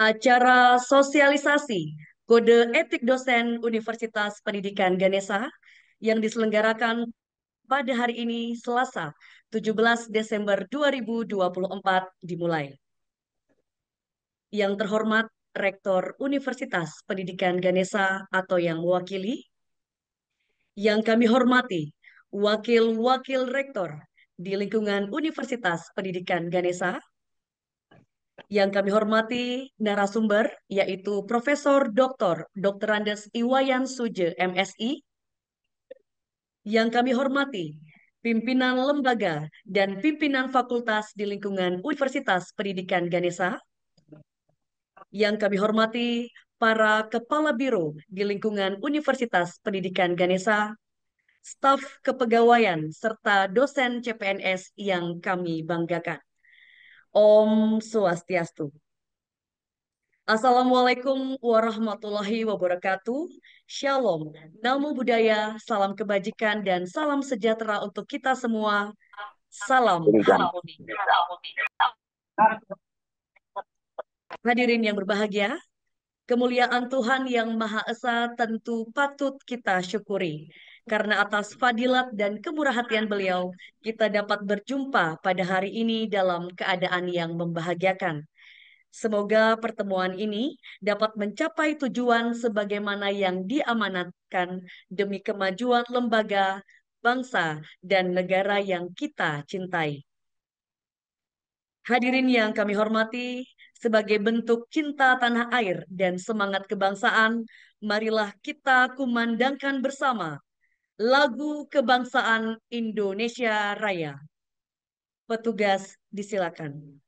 Acara sosialisasi Kode Etik Dosen Universitas Pendidikan Ganesha yang diselenggarakan pada hari ini Selasa 17 Desember 2024 dimulai. Yang terhormat Rektor Universitas Pendidikan Ganesha atau yang mewakili, yang kami hormati Wakil-Wakil Rektor di lingkungan Universitas Pendidikan Ganesha, yang kami hormati narasumber yaitu Profesor Dr. Andes Iwayan Suje MSI, yang kami hormati pimpinan lembaga dan pimpinan fakultas di lingkungan Universitas Pendidikan Ganesha, yang kami hormati para kepala biro di lingkungan Universitas Pendidikan Ganesha, staf kepegawaian serta dosen CPNS yang kami banggakan. Om Swastiastu. Assalamualaikum warahmatullahi wabarakatuh. Shalom, namo buddhaya, salam kebajikan, dan salam sejahtera untuk kita semua. Salam harmoni. Hadirin yang berbahagia, kemuliaan Tuhan yang Maha Esa tentu patut kita syukuri. Karena atas fadilat dan kemurahan hatian beliau, kita dapat berjumpa pada hari ini dalam keadaan yang membahagiakan. Semoga pertemuan ini dapat mencapai tujuan sebagaimana yang diamanatkan demi kemajuan lembaga, bangsa, dan negara yang kita cintai. Hadirin yang kami hormati, sebagai bentuk cinta tanah air dan semangat kebangsaan, marilah kita kumandangkan bersama lagu kebangsaan Indonesia Raya. Petugas disilakan.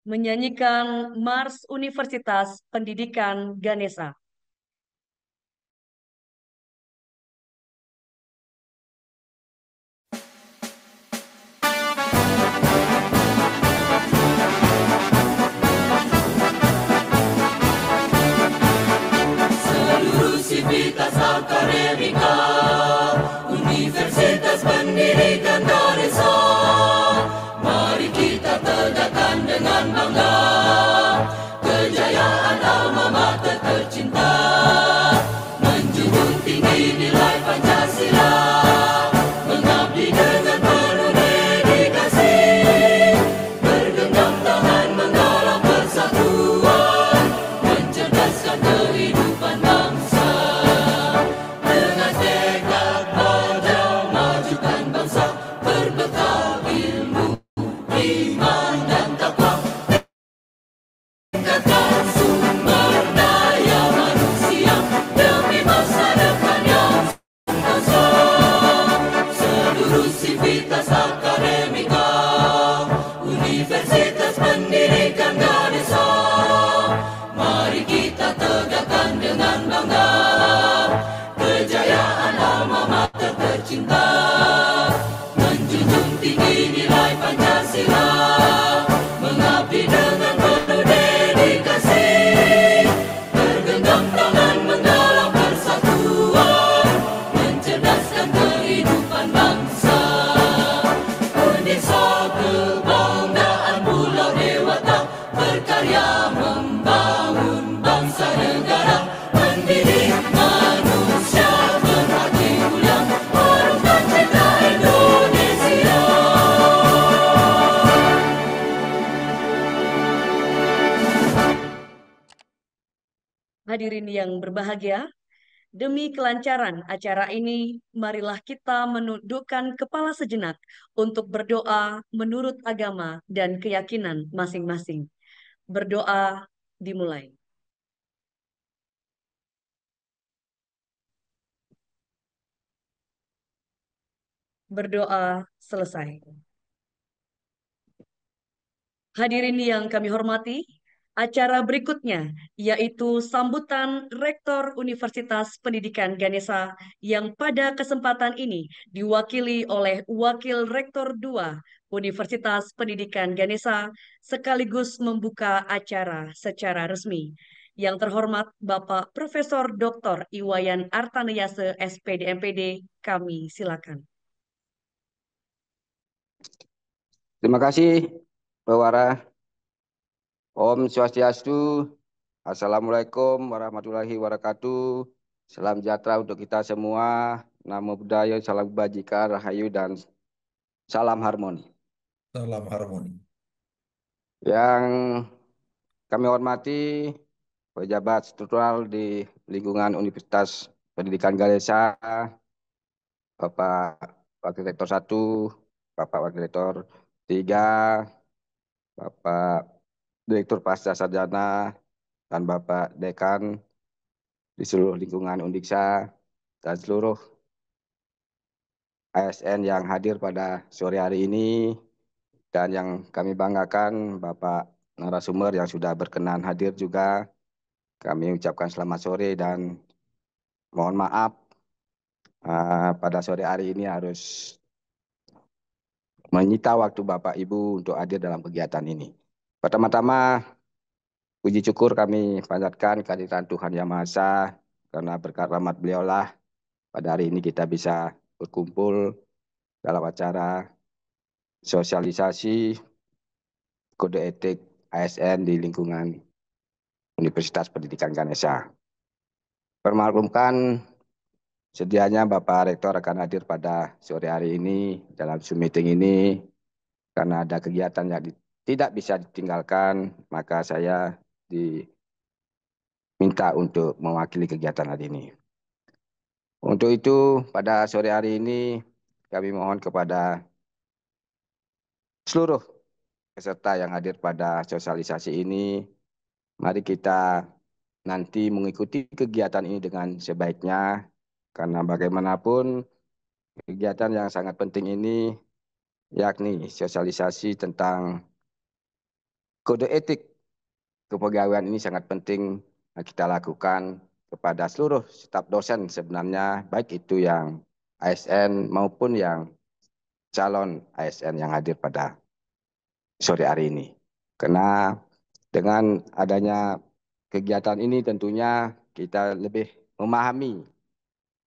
Menyanyikan Mars Universitas Pendidikan Ganesha. Seluruh sivitas akademika Universitas Pendidikan Ganesha, mari kita tegakkan dengan bangga kejayaan alma mater tercinta, menjunjung tinggi nilai Pancasila, mengabdi dengan penuh dedikasi, bergenggam tangan menggalang persatuan, mencerdaskan kehidupan bangsa, dengan tekad baja majukan bangsa, berbekal ilmu, iman dan takwa, tingkatkan sumber daya manusia demi masa depan yang sentosa. Seluruh sivitas akademika Universitas Pendidikan Ganesha. desa kebanggaan Pulau Dewata, berkarya membangun bangsa negara, mendidik manusia berhati mulia, harumkan citra Indonesia. Hadirin yang berbahagia, demi kelancaran acara ini, marilah kita menundukkan kepala sejenak untuk berdoa menurut agama dan keyakinan masing-masing. Berdoa dimulai. Berdoa selesai. Hadirin yang kami hormati, acara berikutnya yaitu sambutan Rektor Universitas Pendidikan Ganesha yang pada kesempatan ini diwakili oleh Wakil Rektor II Universitas Pendidikan Ganesha sekaligus membuka acara secara resmi. Yang terhormat Bapak Profesor Dr. Iwayan Artaneyase SPD MPD, kami silakan. Terima kasih, Pewara. Om Swastiastu. Assalamualaikum warahmatullahi wabarakatuh. Salam sejahtera untuk kita semua. Namo Buddhaya, salam kebajikan, rahayu, dan salam harmoni. Salam harmoni. Yang kami hormati pejabat struktural di lingkungan Universitas Pendidikan Ganesha, Bapak Wakil Rektor 1, Bapak Wakil Rektor 3, Bapak Direktur Pasca Sarjana, dan Bapak Dekan di seluruh lingkungan Undiksa, dan seluruh ASN yang hadir pada sore hari ini, dan yang kami banggakan Bapak narasumber yang sudah berkenan hadir juga. Kami ucapkan selamat sore dan mohon maaf pada sore hari ini harus menyita waktu Bapak Ibu untuk hadir dalam kegiatan ini. Pertama-tama, puji syukur kami panjatkan kehadiran Tuhan Yang Maha Esa, karena berkat rahmat beliaulah pada hari ini kita bisa berkumpul dalam acara sosialisasi kode etik ASN di lingkungan Universitas Pendidikan Ganesha. Permaklumkan sedianya Bapak Rektor akan hadir pada sore hari ini dalam Zoom meeting ini, karena ada kegiatan yang tidak bisa ditinggalkan, maka saya diminta untuk mewakili kegiatan hari ini. Untuk itu, pada sore hari ini kami mohon kepada seluruh peserta yang hadir pada sosialisasi ini, mari kita nanti mengikuti kegiatan ini dengan sebaiknya, karena bagaimanapun kegiatan yang sangat penting ini, yakni sosialisasi tentang kode etik kepegawaian ini sangat penting kita lakukan kepada seluruh staf dosen sebenarnya, baik itu yang ASN maupun yang calon ASN yang hadir pada sore hari ini. Karena dengan adanya kegiatan ini tentunya kita lebih memahami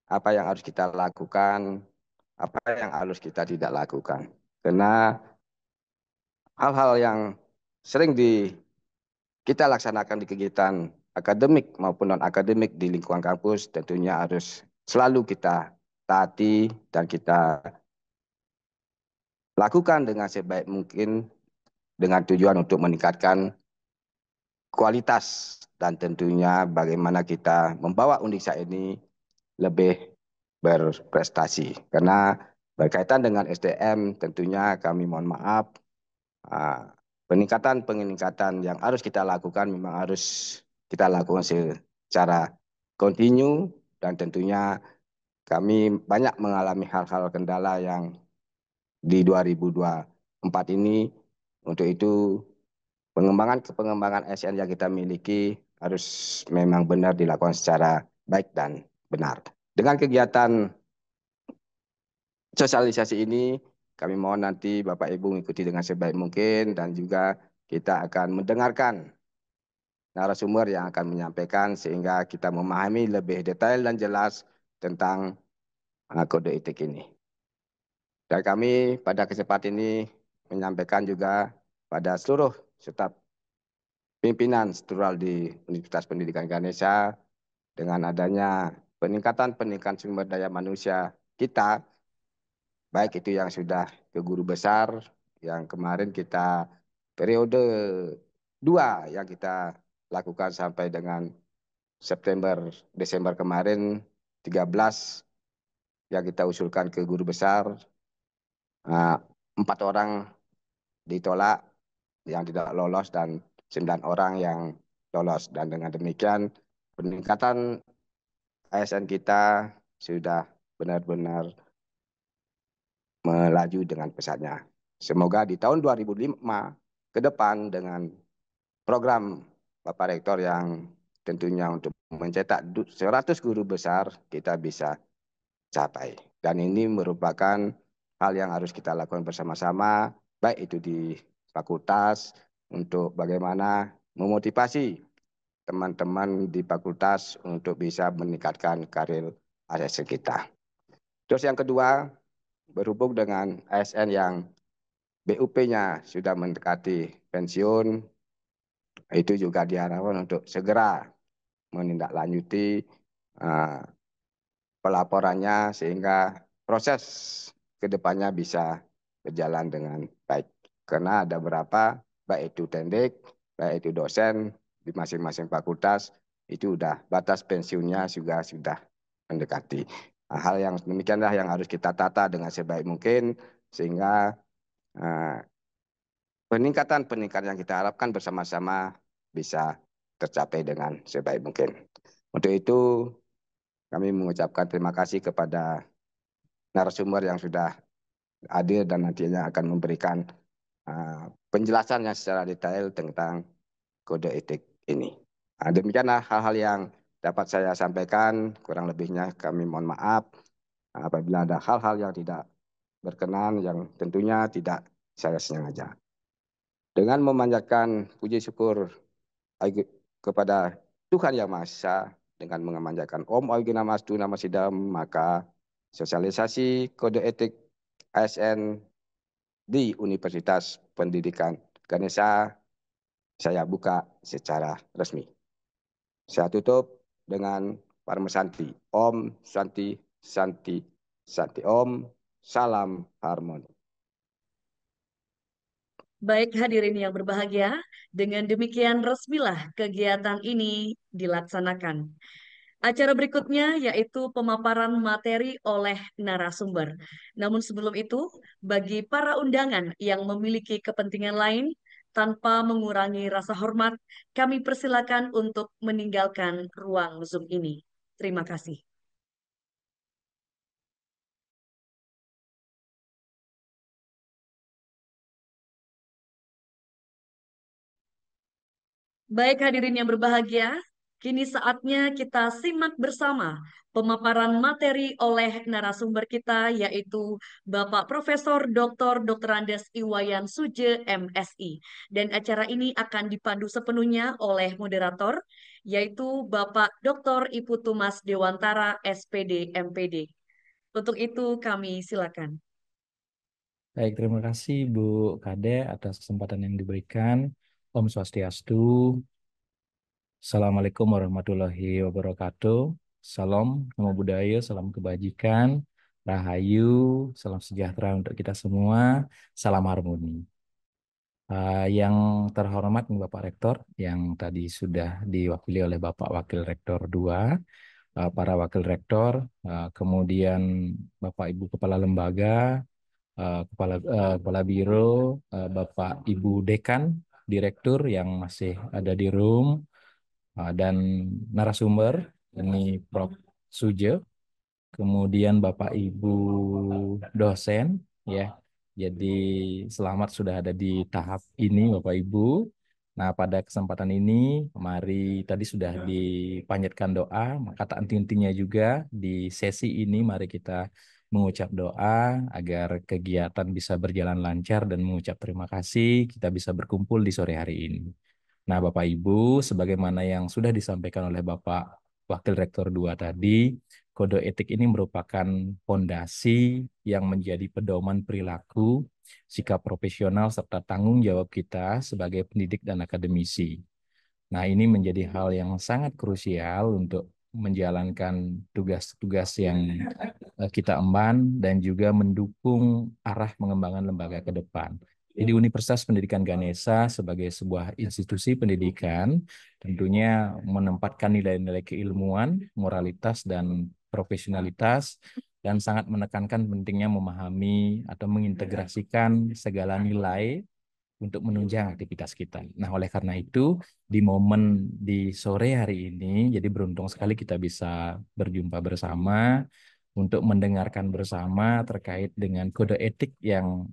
apa yang harus kita lakukan, apa yang harus kita tidak lakukan. Karena hal-hal yang sering kita laksanakan di kegiatan akademik maupun non-akademik di lingkungan kampus tentunya harus selalu kita taati dan kita lakukan dengan sebaik mungkin dengan tujuan untuk meningkatkan kualitas dan tentunya bagaimana kita membawa Undiksa ini lebih berprestasi. Karena berkaitan dengan SDM tentunya kami mohon maaf, peningkatan yang harus kita lakukan memang harus kita lakukan secara kontinu, dan tentunya kami banyak mengalami hal-hal kendala yang di 2024 ini. Untuk itu pengembangan SN yang kita miliki harus memang benar dilakukan secara baik dan benar. Dengan kegiatan sosialisasi ini, kami mohon nanti Bapak Ibu mengikuti dengan sebaik mungkin, dan juga kita akan mendengarkan narasumber yang akan menyampaikan sehingga kita memahami lebih detail dan jelas tentang kode etik ini. Dan kami pada kesempatan ini menyampaikan juga pada seluruh staf pimpinan struktural di Universitas Pendidikan Ganesha dengan adanya peningkatan sumber daya manusia kita, baik itu yang sudah ke guru besar, yang kemarin kita periode 2 yang kita lakukan sampai dengan September, Desember kemarin 13 yang kita usulkan ke guru besar, 4 orang ditolak yang tidak lolos dan 9 orang yang lolos. Dan dengan demikian peningkatan ASN kita sudah benar-benar melaju dengan pesatnya. Semoga di tahun 2005 ke depan dengan program Bapak Rektor yang tentunya untuk mencetak 100 guru besar kita bisa capai. Dan ini merupakan hal yang harus kita lakukan bersama-sama, baik itu di fakultas untuk bagaimana memotivasi teman-teman di fakultas untuk bisa meningkatkan karir ASN kita. Terus yang kedua, berhubung dengan ASN yang BUP-nya sudah mendekati pensiun, itu juga diharapkan untuk segera menindaklanjuti pelaporannya sehingga proses ke depannya bisa berjalan dengan baik. Karena ada beberapa, baik itu tendik, baik itu dosen di masing-masing fakultas, itu udah batas pensiunnya juga sudah mendekati. Nah, hal yang demikianlah yang harus kita tata dengan sebaik mungkin sehingga peningkatan yang kita harapkan bersama-sama bisa tercapai dengan sebaik mungkin. Untuk itu kami mengucapkan terima kasih kepada narasumber yang sudah hadir dan nantinya akan memberikan penjelasannya secara detail tentang kode etik ini. Demikianlah hal-hal yang dapat saya sampaikan, kurang lebihnya kami mohon maaf apabila ada hal-hal yang tidak berkenan yang tentunya tidak saya sengaja. Dengan memanjatkan puji syukur kepada Tuhan Yang Maha Esa, dengan memanjatkan Om Augina Mastu Nama Sidam, maka sosialisasi kode etik ASN di Universitas Pendidikan Ganesha saya buka secara resmi. Saya tutup dengan Parma Santi. Om Santi Santi Santi Om. Salam harmoni. Baik hadirin yang berbahagia, dengan demikian resmilah kegiatan ini dilaksanakan. Acara berikutnya yaitu pemaparan materi oleh narasumber. Namun sebelum itu, bagi para undangan yang memiliki kepentingan lain, tanpa mengurangi rasa hormat, kami persilakan untuk meninggalkan ruang Zoom ini. Terima kasih. Baik hadirin yang berbahagia, kini saatnya kita simak bersama pemaparan materi oleh narasumber kita yaitu Bapak Profesor Dr. Andes Iwayan Suje MSI. Dan acara ini akan dipandu sepenuhnya oleh moderator yaitu Bapak Dr. Ipu Tumas Dewantara SPD MPD. Untuk itu kami silakan. Baik, terima kasih Bu Kade atas kesempatan yang diberikan. Om Swastiastu. Assalamualaikum warahmatullahi wabarakatuh. Salam, namo buddhaya, salam kebajikan, rahayu, salam sejahtera untuk kita semua, salam harmoni. Yang terhormat Bapak Rektor, yang tadi sudah diwakili oleh Bapak Wakil Rektor 2, para Wakil Rektor, kemudian Bapak Ibu Kepala Lembaga, Kepala Biro, Bapak Ibu Dekan, Direktur yang masih ada di room, dan narasumber, ini Prof. Suje, kemudian Bapak Ibu dosen, ya. Jadi selamat sudah ada di tahap ini Bapak Ibu. Nah, pada kesempatan ini, mari tadi sudah dipanjatkan doa, maka tak henti-hentinya juga di sesi ini mari kita mengucap doa agar kegiatan bisa berjalan lancar dan mengucap terima kasih kita bisa berkumpul di sore hari ini. Nah, Bapak Ibu, sebagaimana yang sudah disampaikan oleh Bapak Wakil Rektor 2 tadi, kode etik ini merupakan fondasi yang menjadi pedoman perilaku, sikap profesional, serta tanggung jawab kita sebagai pendidik dan akademisi. Nah, ini menjadi hal yang sangat krusial untuk menjalankan tugas-tugas yang kita emban dan juga mendukung arah pengembangan lembaga ke depan. Jadi Universitas Pendidikan Ganesha sebagai sebuah institusi pendidikan tentunya menempatkan nilai-nilai keilmuan, moralitas, dan profesionalitas dan sangat menekankan pentingnya memahami atau mengintegrasikan segala nilai untuk menunjang aktivitas kita. Nah, oleh karena itu, di momen di sore hari ini, jadi beruntung sekali kita bisa berjumpa bersama untuk mendengarkan bersama terkait dengan kode etik yang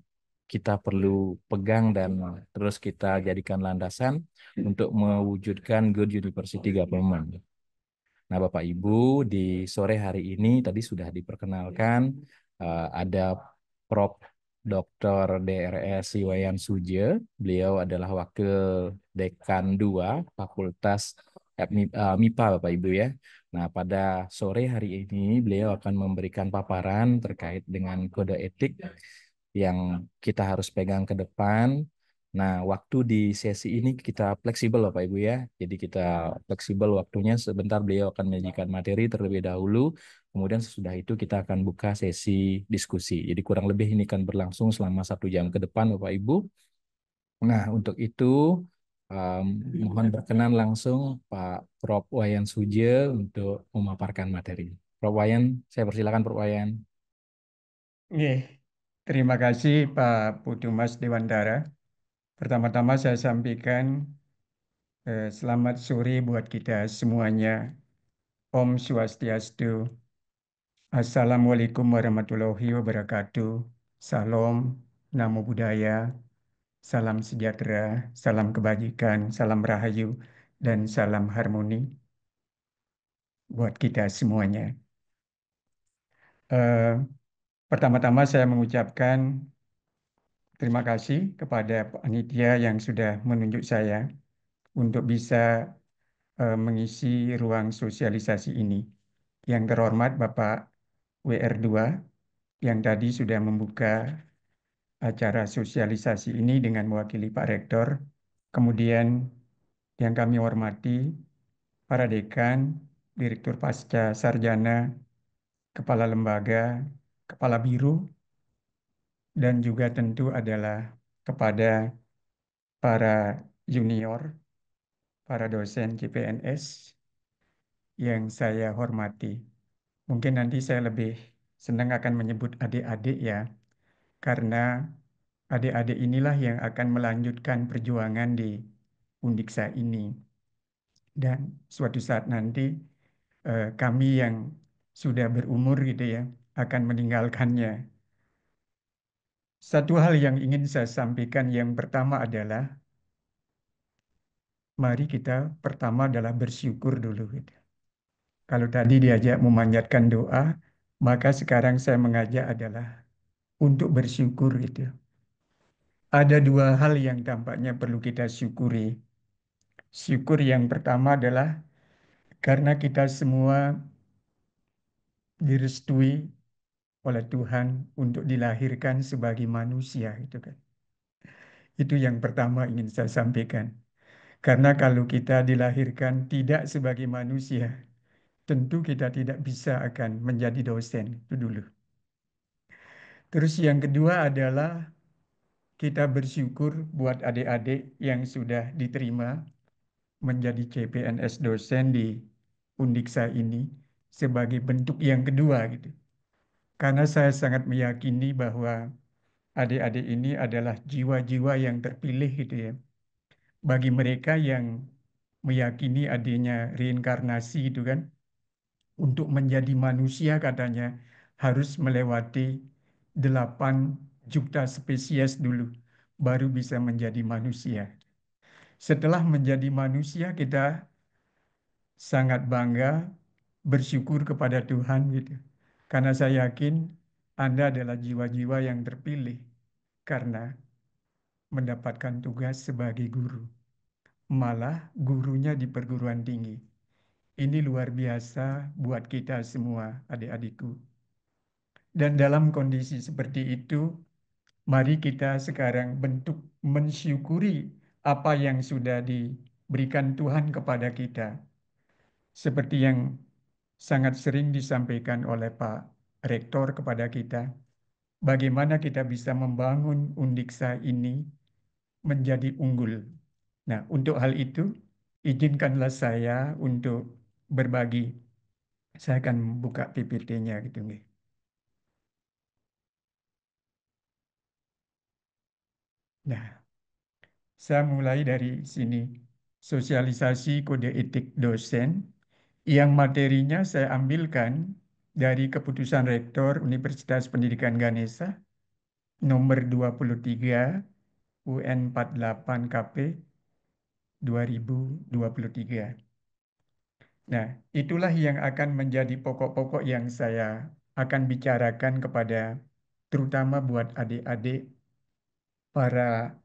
kita perlu pegang dan terus kita jadikan landasan untuk mewujudkan good university government. Nah, Bapak Ibu, di sore hari ini tadi sudah diperkenalkan ada Prof. Dr. DRS Iwayan Suje. Beliau adalah Wakil Dekan 2 Fakultas MIPA, Bapak Ibu ya. Nah, pada sore hari ini beliau akan memberikan paparan terkait dengan kode etik yang kita harus pegang ke depan. Nah, waktu di sesi ini kita fleksibel Bapak Ibu ya. Jadi kita fleksibel waktunya, sebentar beliau akan menyajikan materi terlebih dahulu. Kemudian sesudah itu kita akan buka sesi diskusi. Jadi kurang lebih ini akan berlangsung selama 1 jam ke depan Bapak Ibu. Nah, untuk itu um, mohon berkenan langsung Pak Prof. Wayan Suje untuk memaparkan materi. Prof. Wayan, saya persilakan Prof. Wayan. Oke, terima kasih Pak Putu Mas Dewantara. Pertama-tama saya sampaikan selamat sore buat kita semuanya. Om Swastiastu. Assalamualaikum warahmatullahi wabarakatuh. Salam, Namo Buddhaya, salam sejahtera, salam kebajikan, salam rahayu, dan salam harmoni buat kita semuanya. Eh, Pertama-tama saya mengucapkan terima kasih kepada panitia yang sudah menunjuk saya untuk bisa mengisi ruang sosialisasi ini. Yang terhormat Bapak WR2 yang tadi sudah membuka acara sosialisasi ini dengan mewakili Pak Rektor. Kemudian yang kami hormati para dekan, Direktur Pasca Sarjana, Kepala Lembaga, Kepala Biro, dan juga tentu adalah kepada para junior, para dosen CPNS yang saya hormati. Mungkin nanti saya lebih senang akan menyebut adik-adik ya, karena adik-adik inilah yang akan melanjutkan perjuangan di Undiksa ini. Dan suatu saat nanti kami yang sudah berumur gitu ya, akan meninggalkannya. Satu hal yang ingin saya sampaikan yang pertama adalah, mari kita pertama adalah bersyukur dulu gitu. Kalau tadi diajak memanjatkan doa, maka sekarang saya mengajak adalah untuk bersyukur gitu. Ada dua hal yang tampaknya perlu kita syukuri. Syukur yang pertama adalah karena kita semua direstui oleh Tuhan untuk dilahirkan sebagai manusia itu kan. Itu yang pertama ingin saya sampaikan. Karena kalau kita dilahirkan tidak sebagai manusia, tentu kita tidak bisa akan menjadi dosen. Itu dulu. Terus yang kedua adalah kita bersyukur buat adik-adik yang sudah diterima menjadi CPNS dosen di Undiksa ini sebagai bentuk yang kedua gitu. Karena saya sangat meyakini bahwa adik-adik ini adalah jiwa-jiwa yang terpilih gitu ya. Bagi mereka yang meyakini adanya reinkarnasi itu kan, untuk menjadi manusia katanya harus melewati 8 juta spesies dulu baru bisa menjadi manusia. Setelah menjadi manusia kita sangat bangga bersyukur kepada Tuhan gitu. Karena saya yakin Anda adalah jiwa-jiwa yang terpilih karena mendapatkan tugas sebagai guru. Malah gurunya di perguruan tinggi. Ini luar biasa buat kita semua, adik-adikku. Dan dalam kondisi seperti itu, mari kita sekarang bentuk mensyukuri apa yang sudah diberikan Tuhan kepada kita. Seperti yang sangat sering disampaikan oleh Pak Rektor kepada kita, bagaimana kita bisa membangun Undiksa ini menjadi unggul. Nah, untuk hal itu, izinkanlah saya untuk berbagi. Saya akan buka PPT-nya gitu nih. Nah, saya mulai dari sini. Sosialisasi kode etik dosen yang materinya saya ambilkan dari Keputusan Rektor Universitas Pendidikan Ganesha nomor 23 UN 48 KP 2023. Nah, itulah yang akan menjadi pokok-pokok yang saya akan bicarakan kepada terutama buat adik-adik para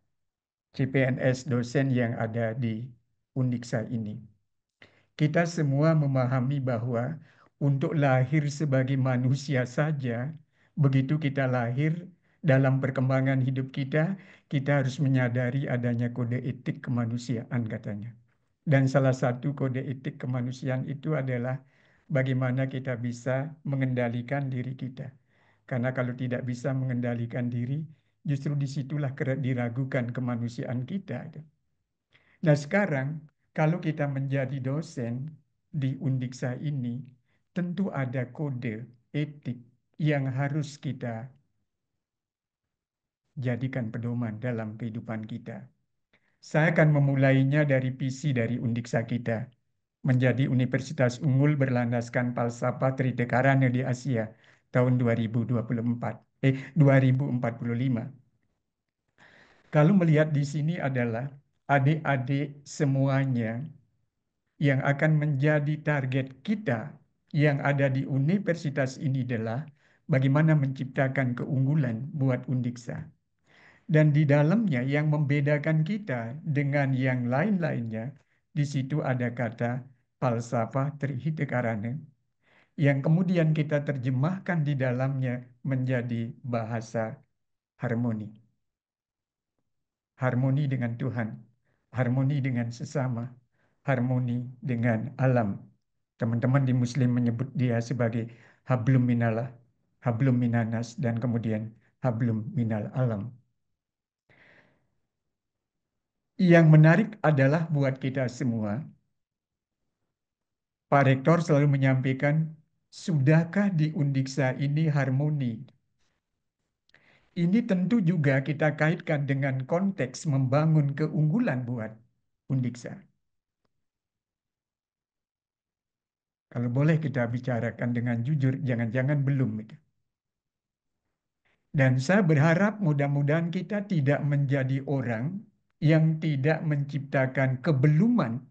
CPNS dosen yang ada di Undiksa ini. Kita semua memahami bahwa untuk lahir sebagai manusia saja, begitu kita lahir dalam perkembangan hidup kita, kita harus menyadari adanya kode etik kemanusiaan katanya. Dan salah satu kode etik kemanusiaan itu adalah bagaimana kita bisa mengendalikan diri kita. Karena kalau tidak bisa mengendalikan diri, justru disitulah diragukan kemanusiaan kita. Nah sekarang, kalau kita menjadi dosen di Undiksa ini, tentu ada kode etik yang harus kita jadikan pedoman dalam kehidupan kita. Saya akan memulainya dari visi dari Undiksa kita, menjadi universitas unggul berlandaskan falsafah Tritekarana di Asia tahun 2045. Kalau melihat di sini adalah adik-adik semuanya yang akan menjadi target kita yang ada di universitas ini adalah bagaimana menciptakan keunggulan buat Undiksa. Dan di dalamnya yang membedakan kita dengan yang lain-lainnya, di situ ada kata falsafah Trihitekarana yang kemudian kita terjemahkan di dalamnya menjadi bahasa harmoni. Harmoni dengan Tuhan, harmoni dengan sesama, harmoni dengan alam. Teman-teman di Muslim menyebut dia sebagai hablum minallah, hablum minanas, dan kemudian hablum minal alam. Yang menarik adalah buat kita semua, Pak Rektor selalu menyampaikan, sudahkah di Undiksa ini harmoni? Ini tentu juga kita kaitkan dengan konteks membangun keunggulan buat Undiksa. Kalau boleh kita bicarakan dengan jujur, jangan-jangan belum. Dan saya berharap mudah-mudahan kita tidak menjadi orang yang tidak menciptakan kebeluman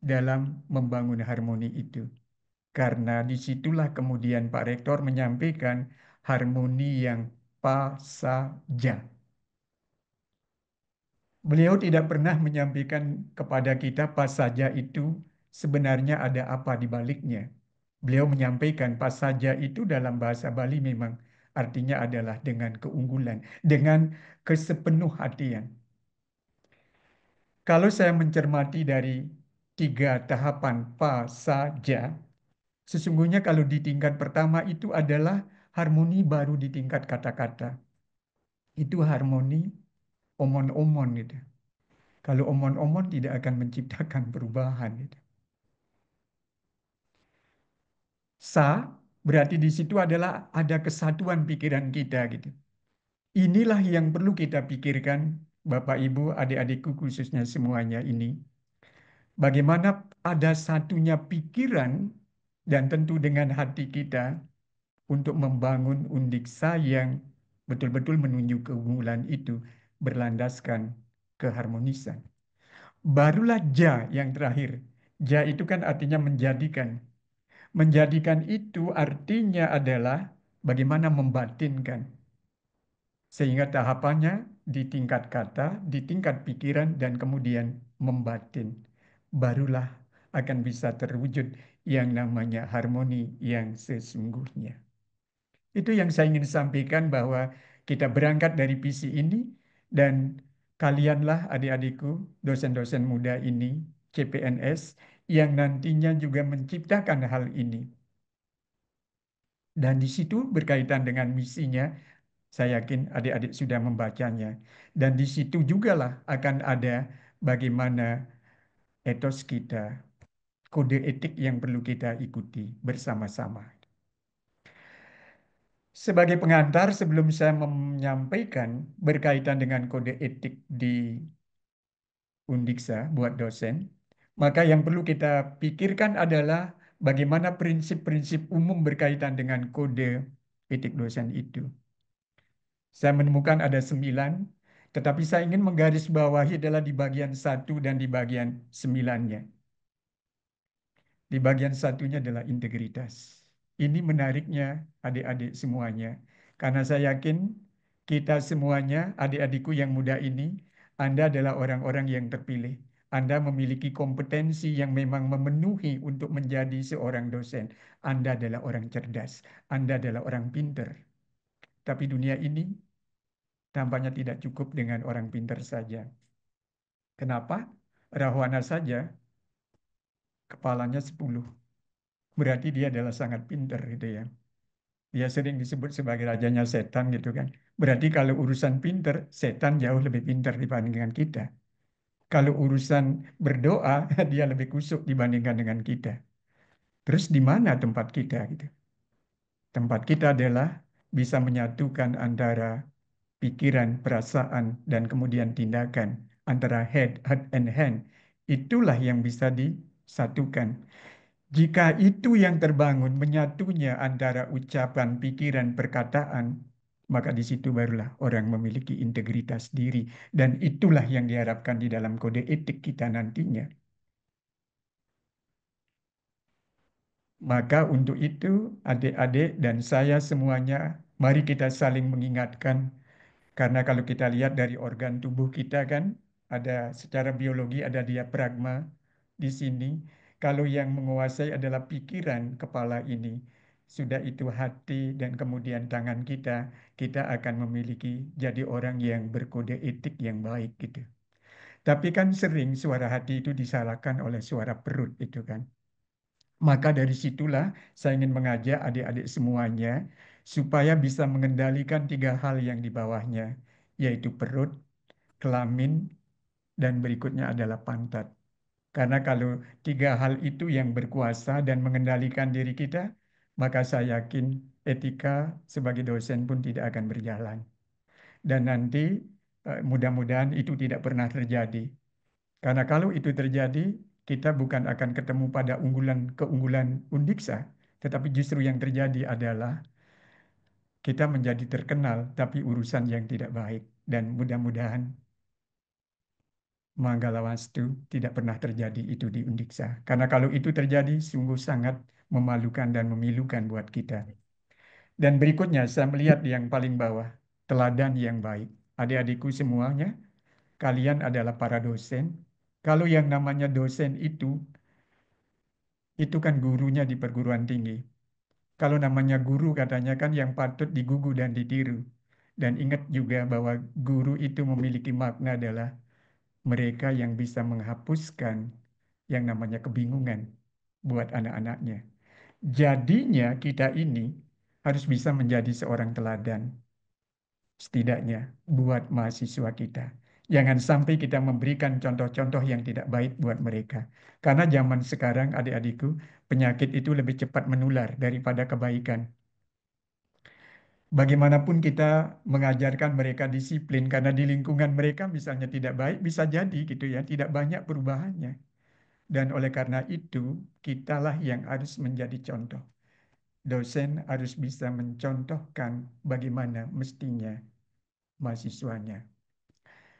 dalam membangun harmoni itu. Karena disitulah kemudian Pak Rektor menyampaikan harmoni yang pas saja. Beliau tidak pernah menyampaikan kepada kita pas saja itu sebenarnya ada apa di baliknya. Beliau menyampaikan pas saja itu dalam bahasa Bali memang artinya adalah dengan keunggulan, dengan kesepenuh hatian. Kalau saya mencermati dari 3 tahapan pas saja, sesungguhnya kalau di tingkat pertama itu adalah harmoni baru di tingkat kata-kata. Itu harmoni omon-omon gitu. Kalau omon-omon tidak akan menciptakan perubahan gitu. Sa berarti di situ adalah ada kesatuan pikiran kita gitu. Inilah yang perlu kita pikirkan, Bapak Ibu, adik-adikku khususnya semuanya ini. Bagaimana ada satunya pikiran dan tentu dengan hati kita untuk membangun Undiksa yang betul-betul menuju keunggulan itu berlandaskan keharmonisan. Barulah ja yang terakhir. Ja itu kan artinya menjadikan. Menjadikan itu artinya adalah bagaimana membatinkan. Sehingga tahapannya di tingkat kata, di tingkat pikiran, dan kemudian membatin. Barulah akan bisa terwujud yang namanya harmoni yang sesungguhnya. Itu yang saya ingin sampaikan, bahwa kita berangkat dari visi ini, dan kalianlah adik-adikku, dosen-dosen muda ini, CPNS, yang nantinya juga menciptakan hal ini. Dan di situ berkaitan dengan misinya, saya yakin adik-adik sudah membacanya. Dan di situ jugalah akan ada bagaimana etos kita, kode etik yang perlu kita ikuti bersama-sama. Sebagai pengantar, sebelum saya menyampaikan berkaitan dengan kode etik di Undiksa buat dosen, maka yang perlu kita pikirkan adalah bagaimana prinsip-prinsip umum berkaitan dengan kode etik dosen itu. Saya menemukan ada 9, tetapi saya ingin menggarisbawahi adalah di bagian 1 dan di bagian 9-nya. Di bagian satunya adalah integritas. Ini menariknya adik-adik semuanya. Karena saya yakin kita semuanya, adik-adikku yang muda ini, Anda adalah orang-orang yang terpilih. Anda memiliki kompetensi yang memang memenuhi untuk menjadi seorang dosen. Anda adalah orang cerdas. Anda adalah orang pinter. Tapi dunia ini tampaknya tidak cukup dengan orang pinter saja. Kenapa? Rahwana saja kepalanya 10. Berarti dia adalah sangat pinter gitu ya. Dia sering disebut sebagai rajanya setan gitu kan. Berarti kalau urusan pinter, setan jauh lebih pinter dibandingkan kita. Kalau urusan berdoa, dia lebih kusuk dibandingkan dengan kita. Terus di mana tempat kita gitu? Tempat kita adalah bisa menyatukan antara pikiran, perasaan, dan kemudian tindakan. Antara heart and hand. Itulah yang bisa disatukan. Jika itu yang terbangun, menyatunya antara ucapan, pikiran, perkataan, maka di situ barulah orang memiliki integritas diri. Dan itulah yang diharapkan di dalam kode etik kita nantinya. Maka untuk itu, adik-adik dan saya semuanya, mari kita saling mengingatkan. Karena kalau kita lihat dari organ tubuh kita kan, ada secara biologi ada diafragma di sini. Kalau yang menguasai adalah pikiran kepala ini, sudah itu hati dan kemudian tangan kita, kita akan memiliki jadi orang yang berkode etik yang baik gitu. Tapi kan sering suara hati itu disalahkan oleh suara perut itu kan. Maka dari situlah saya ingin mengajak adik-adik semuanya supaya bisa mengendalikan 3 hal yang di bawahnya, yaitu perut, kelamin, dan berikutnya adalah pantat. Karena kalau 3 hal itu yang berkuasa dan mengendalikan diri kita, maka saya yakin etika sebagai dosen pun tidak akan berjalan. Dan nanti mudah-mudahan itu tidak pernah terjadi. Karena kalau itu terjadi, kita bukan akan ketemu pada keunggulan Undiksa, tetapi justru yang terjadi adalah kita menjadi terkenal, tapi urusan yang tidak baik. Dan mudah-mudahan Manggalawastu tidak pernah terjadi itu di Undiksa. Karena kalau itu terjadi, sungguh sangat memalukan dan memilukan buat kita. Dan berikutnya, saya melihat yang paling bawah, teladan yang baik. Adik-adikku semuanya, kalian adalah para dosen. Kalau yang namanya dosen itu kan gurunya di perguruan tinggi. Kalau namanya guru katanya kan yang patut digugu dan ditiru. Dan ingat juga bahwa guru itu memiliki makna adalah mereka yang bisa menghapuskan yang namanya kebingungan buat anak-anaknya. Jadinya kita ini harus bisa menjadi seorang teladan. Setidaknya buat mahasiswa kita. Jangan sampai kita memberikan contoh-contoh yang tidak baik buat mereka. Karena zaman sekarang adik-adikku, penyakit itu lebih cepat menular daripada kebaikan. Bagaimanapun kita mengajarkan mereka disiplin karena di lingkungan mereka misalnya tidak baik, bisa jadi gitu ya, tidak banyak perubahannya. Dan oleh karena itu, kitalah yang harus menjadi contoh. Dosen harus bisa mencontohkan bagaimana mestinya mahasiswanya.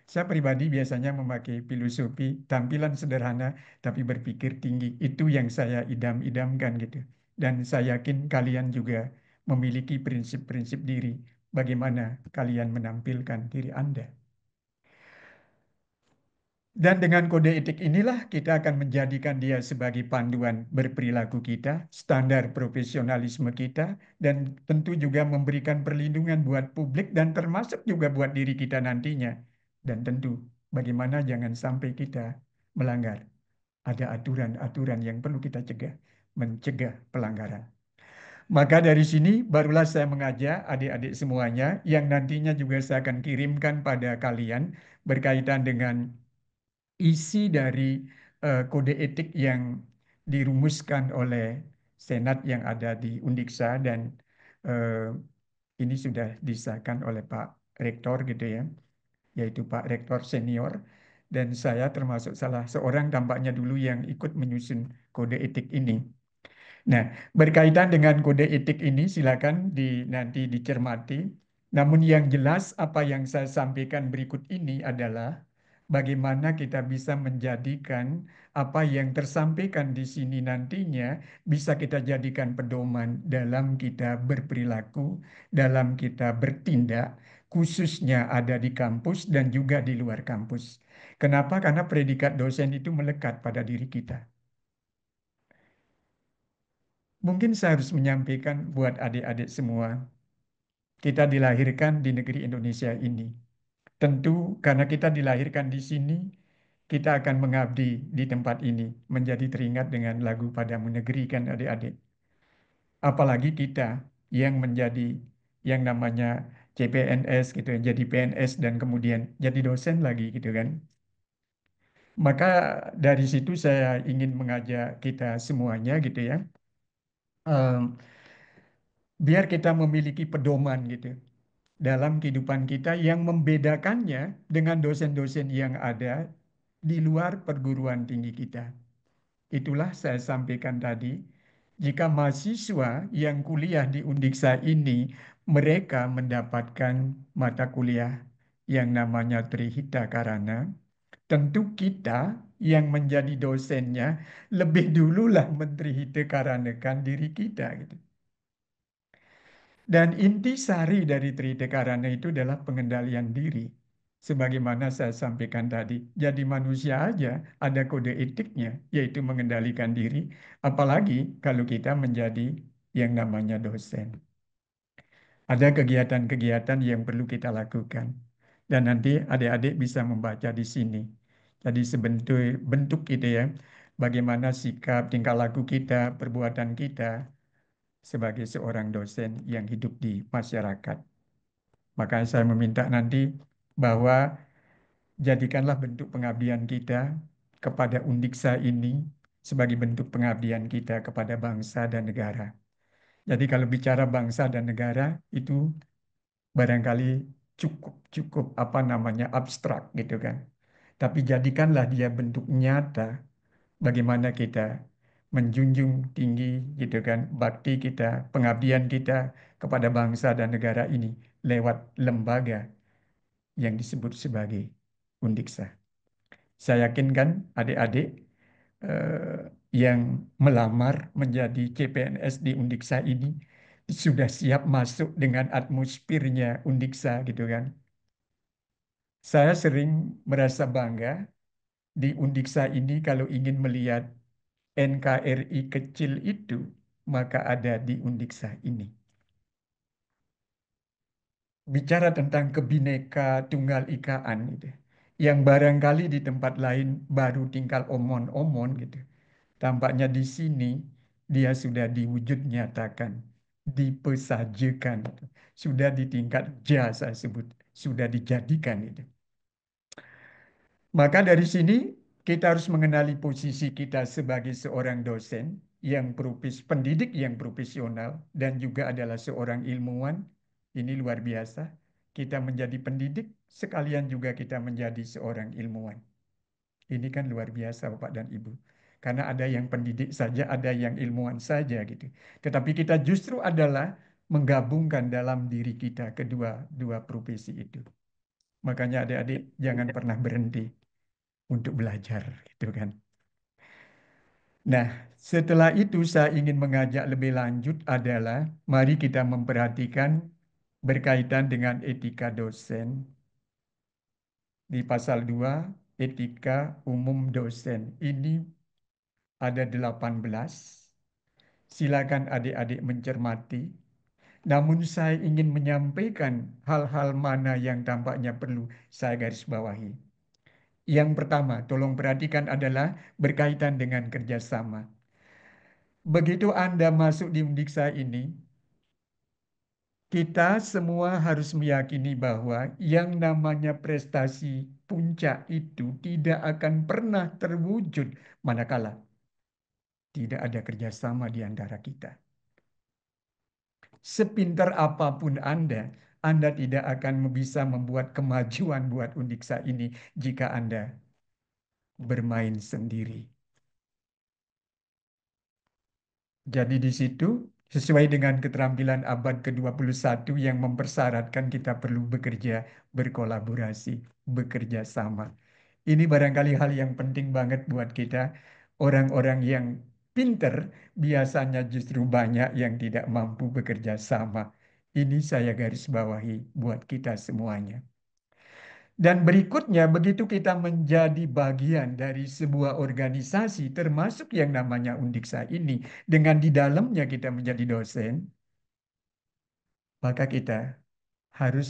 Saya pribadi biasanya memakai filosofi tampilan sederhana tapi berpikir tinggi. Itu yang saya idam-idamkan gitu. Dan saya yakin kalian juga memiliki prinsip-prinsip diri. Bagaimana kalian menampilkan diri Anda. Dan dengan kode etik inilah kita akan menjadikan dia sebagai panduan berperilaku kita, standar profesionalisme kita, dan tentu juga memberikan perlindungan buat publik dan termasuk juga buat diri kita nantinya. Dan tentu bagaimana jangan sampai kita melanggar. Ada aturan-aturan yang perlu kita cegah, mencegah pelanggaran. Maka dari sini barulah saya mengajak adik-adik semuanya yang nantinya juga saya akan kirimkan pada kalian berkaitan dengan isi dari kode etik yang dirumuskan oleh Senat yang ada di Undiksa dan eh, ini sudah disahkan oleh Pak Rektor gitu ya, yaitu Pak Rektor senior dan saya termasuk salah seorang tampaknya dulu yang ikut menyusun kode etik ini. Nah, berkaitan dengan kode etik ini silakan nanti dicermati. Namun yang jelas apa yang saya sampaikan berikut ini adalah bagaimana kita bisa menjadikan apa yang tersampaikan di sini nantinya bisa kita jadikan pedoman dalam kita berperilaku, dalam kita bertindak, khususnya ada di kampus dan juga di luar kampus. Kenapa? Karena predikat dosen itu melekat pada diri kita. Mungkin saya harus menyampaikan buat adik-adik semua, kita dilahirkan di negeri Indonesia ini. Tentu karena kita dilahirkan di sini, kita akan mengabdi di tempat ini, menjadi teringat dengan lagu Padamu Negeri kan adik-adik. Apalagi kita yang menjadi yang namanya CPNS gitu, jadi PNS dan kemudian jadi dosen lagi gitu kan. Maka dari situ saya ingin mengajak kita semuanya gitu ya. em, Biar kita memiliki pedoman gitu dalam kehidupan kita yang membedakannya dengan dosen-dosen yang ada di luar perguruan tinggi kita. Itulah saya sampaikan tadi, jika mahasiswa yang kuliah di Undiksa ini mereka mendapatkan mata kuliah yang namanya Trihita Karana, tentu kita yang menjadi dosennya lebih dululah mentrihita karanakan diri kita gitu. Dan inti sari dari Tritekarana itu adalah pengendalian diri. Sebagaimana saya sampaikan tadi, jadi manusia aja ada kode etiknya, yaitu mengendalikan diri. Apalagi kalau kita menjadi yang namanya dosen. Ada kegiatan-kegiatan yang perlu kita lakukan. Dan nanti adik-adik bisa membaca di sini. Jadi sebentuk bentuk gitu ya, bagaimana sikap, tingkah laku kita, perbuatan kita sebagai seorang dosen yang hidup di masyarakat. Maka saya meminta nanti bahwa jadikanlah bentuk pengabdian kita kepada Undiksa ini sebagai bentuk pengabdian kita kepada bangsa dan negara. Jadi kalau bicara bangsa dan negara itu barangkali cukup apa namanya abstrak gitu kan. Tapi jadikanlah dia bentuk nyata bagaimana kita menjunjung tinggi gitu kan bakti kita, pengabdian kita kepada bangsa dan negara ini lewat lembaga yang disebut sebagai Undiksa. Saya yakin kan adik-adik eh, yang melamar menjadi CPNS di Undiksa ini sudah siap masuk dengan atmosfernya Undiksa gitu kan. Saya sering merasa bangga di Undiksa ini kalau ingin melihat NKRI kecil itu maka ada di Undiksa ini. Bicara tentang kebineka tunggal ikaan gitu. Yang barangkali di tempat lain baru tinggal omon-omon gitu. Tampaknya di sini dia sudah diwujud nyatakan, dipesajekan, gitu. Sudah di tingkat saya sebut, sudah dijadikan itu. Maka dari sini kita harus mengenali posisi kita sebagai seorang dosen yang pendidik yang profesional dan juga adalah seorang ilmuwan. Ini luar biasa. Kita menjadi pendidik sekalian juga kita menjadi seorang ilmuwan. Ini kan luar biasa Bapak dan Ibu. Karena ada yang pendidik saja, ada yang ilmuwan saja gitu. Tetapi kita justru adalah menggabungkan dalam diri kita kedua dua profesi itu. Makanya adik-adik jangan pernah berhenti untuk belajar gitu kan. Nah, setelah itu saya ingin mengajak lebih lanjut adalah mari kita memperhatikan berkaitan dengan etika dosen di pasal 2 etika umum dosen. Ini ada 18. Silakan adik-adik mencermati. Namun saya ingin menyampaikan hal-hal mana yang tampaknya perlu saya garis bawahi. Yang pertama, tolong perhatikan adalah berkaitan dengan kerjasama. Begitu Anda masuk di Undiksa ini, kita semua harus meyakini bahwa yang namanya prestasi puncak itu tidak akan pernah terwujud manakala tidak ada kerjasama di antara kita. Sepintar apapun Anda tidak akan bisa membuat kemajuan buat Undiksa ini jika Anda bermain sendiri. Jadi di situ sesuai dengan keterampilan abad ke-21 yang mempersyaratkan kita perlu bekerja, berkolaborasi, bekerja sama. Ini barangkali hal yang penting banget buat kita. Orang-orang yang pinter biasanya justru banyak yang tidak mampu bekerja sama. Ini saya garis bawahi buat kita semuanya. Dan berikutnya, begitu kita menjadi bagian dari sebuah organisasi, termasuk yang namanya Undiksa ini, dengan di dalamnya kita menjadi dosen, maka kita harus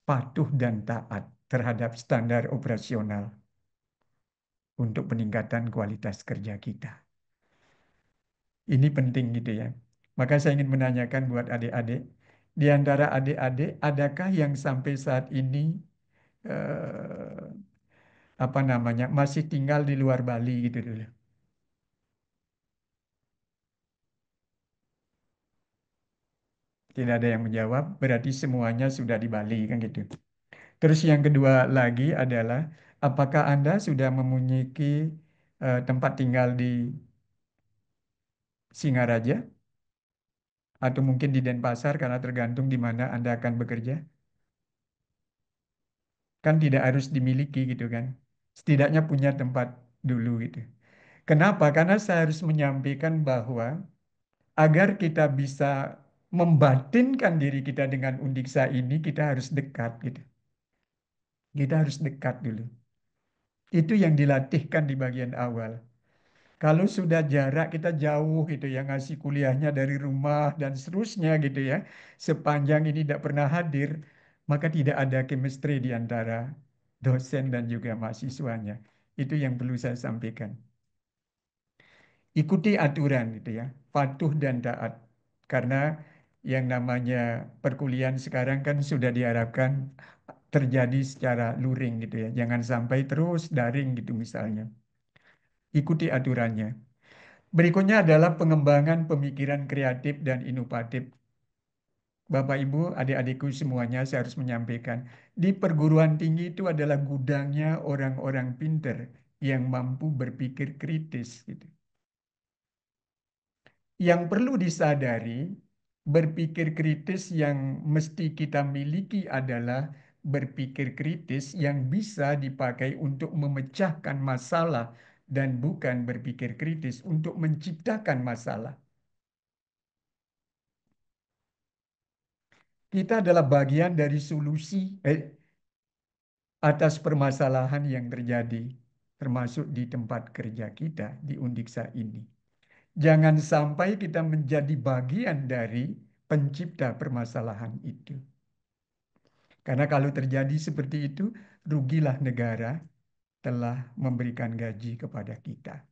patuh dan taat terhadap standar operasional untuk peningkatan kualitas kerja kita. Ini penting gitu ya. Maka saya ingin menanyakan buat adik-adik, di antara adik-adik, adakah yang sampai saat ini eh, apa namanya masih tinggal di luar Bali gitu dulu? Tidak ada yang menjawab, berarti semuanya sudah di Bali kan gitu. Terus yang kedua lagi adalah, apakah Anda sudah memiliki tempat tinggal di Singaraja atau mungkin di Denpasar karena tergantung di mana Anda akan bekerja? Kan tidak harus dimiliki gitu kan. Setidaknya punya tempat dulu gitu. Kenapa? Karena saya harus menyampaikan bahwa agar kita bisa membatinkan diri kita dengan Undiksa ini, kita harus dekat gitu. Kita harus dekat dulu. Itu yang dilatihkan di bagian awal. Kalau sudah jarak kita jauh gitu ya, ngasih kuliahnya dari rumah dan seterusnya gitu ya. Sepanjang ini tidak pernah hadir, maka tidak ada chemistry di antara dosen dan juga mahasiswanya. Itu yang perlu saya sampaikan. Ikuti aturan gitu ya, patuh dan taat. Karena yang namanya perkuliahan sekarang kan sudah diharapkan terjadi secara luring gitu ya. Jangan sampai terus daring gitu misalnya. Ikuti aturannya. Berikutnya adalah pengembangan pemikiran kreatif dan inovatif. Bapak, Ibu, adik-adikku semuanya saya harus menyampaikan. Di perguruan tinggi itu adalah gudangnya orang-orang pinter yang mampu berpikir kritis. Gitu. Yang perlu disadari, berpikir kritis yang mesti kita miliki adalah berpikir kritis yang bisa dipakai untuk memecahkan masalah dan bukan berpikir kritis untuk menciptakan masalah. Kita adalah bagian dari solusi atas permasalahan yang terjadi, termasuk di tempat kerja kita di Undiksa ini. Jangan sampai kita menjadi bagian dari pencipta permasalahan itu. Karena kalau terjadi seperti itu, rugilah negara telah memberikan gaji kepada kita.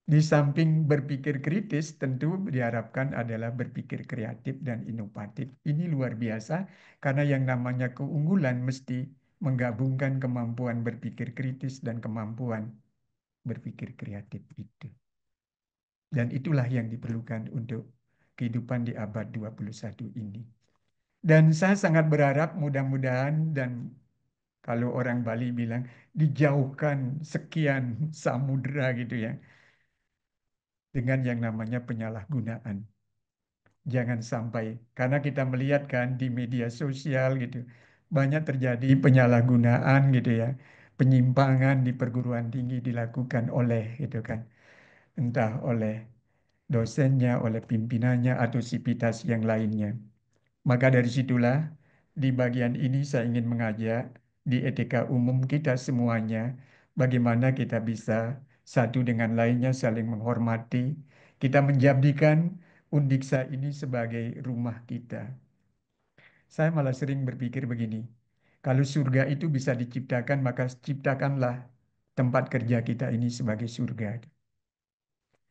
Di samping berpikir kritis, tentu diharapkan adalah berpikir kreatif dan inovatif. Ini luar biasa karena yang namanya keunggulan mesti menggabungkan kemampuan berpikir kritis dan kemampuan berpikir kreatif itu. Dan itulah yang diperlukan untuk kehidupan di abad 21 ini. Dan saya sangat berharap mudah-mudahan dan kalau orang Bali bilang dijauhkan sekian samudera gitu ya dengan yang namanya penyalahgunaan. Jangan sampai, karena kita melihat kan di media sosial gitu, banyak terjadi penyalahgunaan gitu ya, penyimpangan di perguruan tinggi dilakukan oleh gitu kan, entah oleh dosennya, oleh pimpinannya atau sivitas yang lainnya. Maka dari situlah di bagian ini saya ingin mengajak di etika umum kita semuanya, bagaimana kita bisa satu dengan lainnya saling menghormati, kita menjadikan Undiksa ini sebagai rumah kita. Saya malah sering berpikir begini, kalau surga itu bisa diciptakan, maka ciptakanlah tempat kerja kita ini sebagai surga.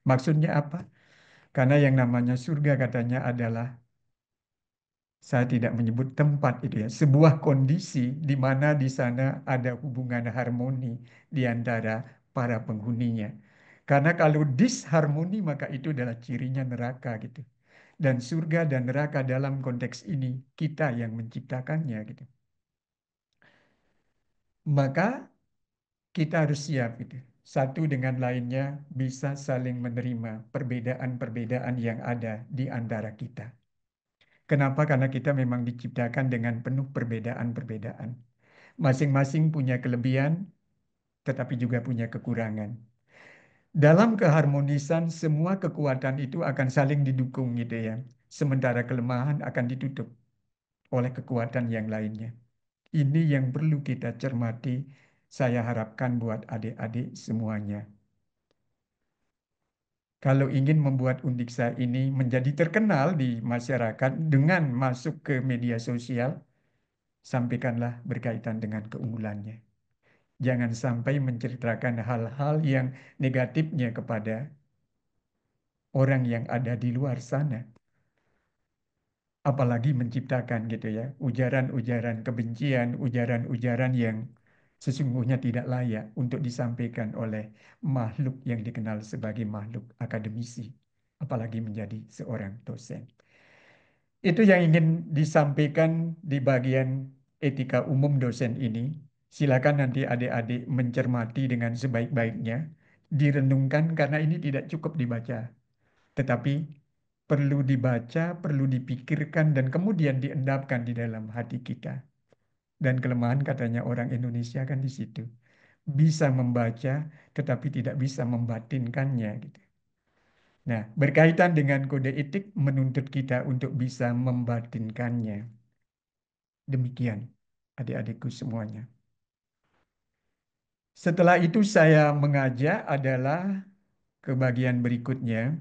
Maksudnya apa? Karena yang namanya surga katanya adalah, saya tidak menyebut tempat itu ya, sebuah kondisi di mana di sana ada hubungan harmoni di antara para penghuninya. Karena kalau disharmoni maka itu adalah cirinya neraka gitu. Dan surga dan neraka dalam konteks ini kita yang menciptakannya gitu. Maka kita harus siap gitu. Satu dengan lainnya bisa saling menerima perbedaan-perbedaan yang ada di antara kita. Kenapa? Karena kita memang diciptakan dengan penuh perbedaan-perbedaan. Masing-masing punya kelebihan, tetapi juga punya kekurangan. Dalam keharmonisan, semua kekuatan itu akan saling didukung gitu ya. Sementara kelemahan akan ditutup oleh kekuatan yang lainnya. Ini yang perlu kita cermati, saya harapkan buat adik-adik semuanya. Kalau ingin membuat Undiksa ini menjadi terkenal di masyarakat dengan masuk ke media sosial, sampaikanlah berkaitan dengan keunggulannya. Jangan sampai menceritakan hal-hal yang negatifnya kepada orang yang ada di luar sana. Apalagi menciptakan gitu ya, ujaran-ujaran kebencian, ujaran-ujaran yang sesungguhnya tidak layak untuk disampaikan oleh makhluk yang dikenal sebagai makhluk akademisi, apalagi menjadi seorang dosen. Itu yang ingin disampaikan di bagian etika umum dosen ini. Silakan nanti adik-adik mencermati dengan sebaik-baiknya, direnungkan karena ini tidak cukup dibaca, tetapi perlu dibaca, perlu dipikirkan dan kemudian diendapkan di dalam hati kita. Dan kelemahan katanya orang Indonesia kan di situ. Bisa membaca tetapi tidak bisa membatinkannya gitu. Nah, berkaitan dengan kode etik menuntut kita untuk bisa membatinkannya. Demikian adik-adikku semuanya. Setelah itu saya mengajak adalah ke bagian berikutnya.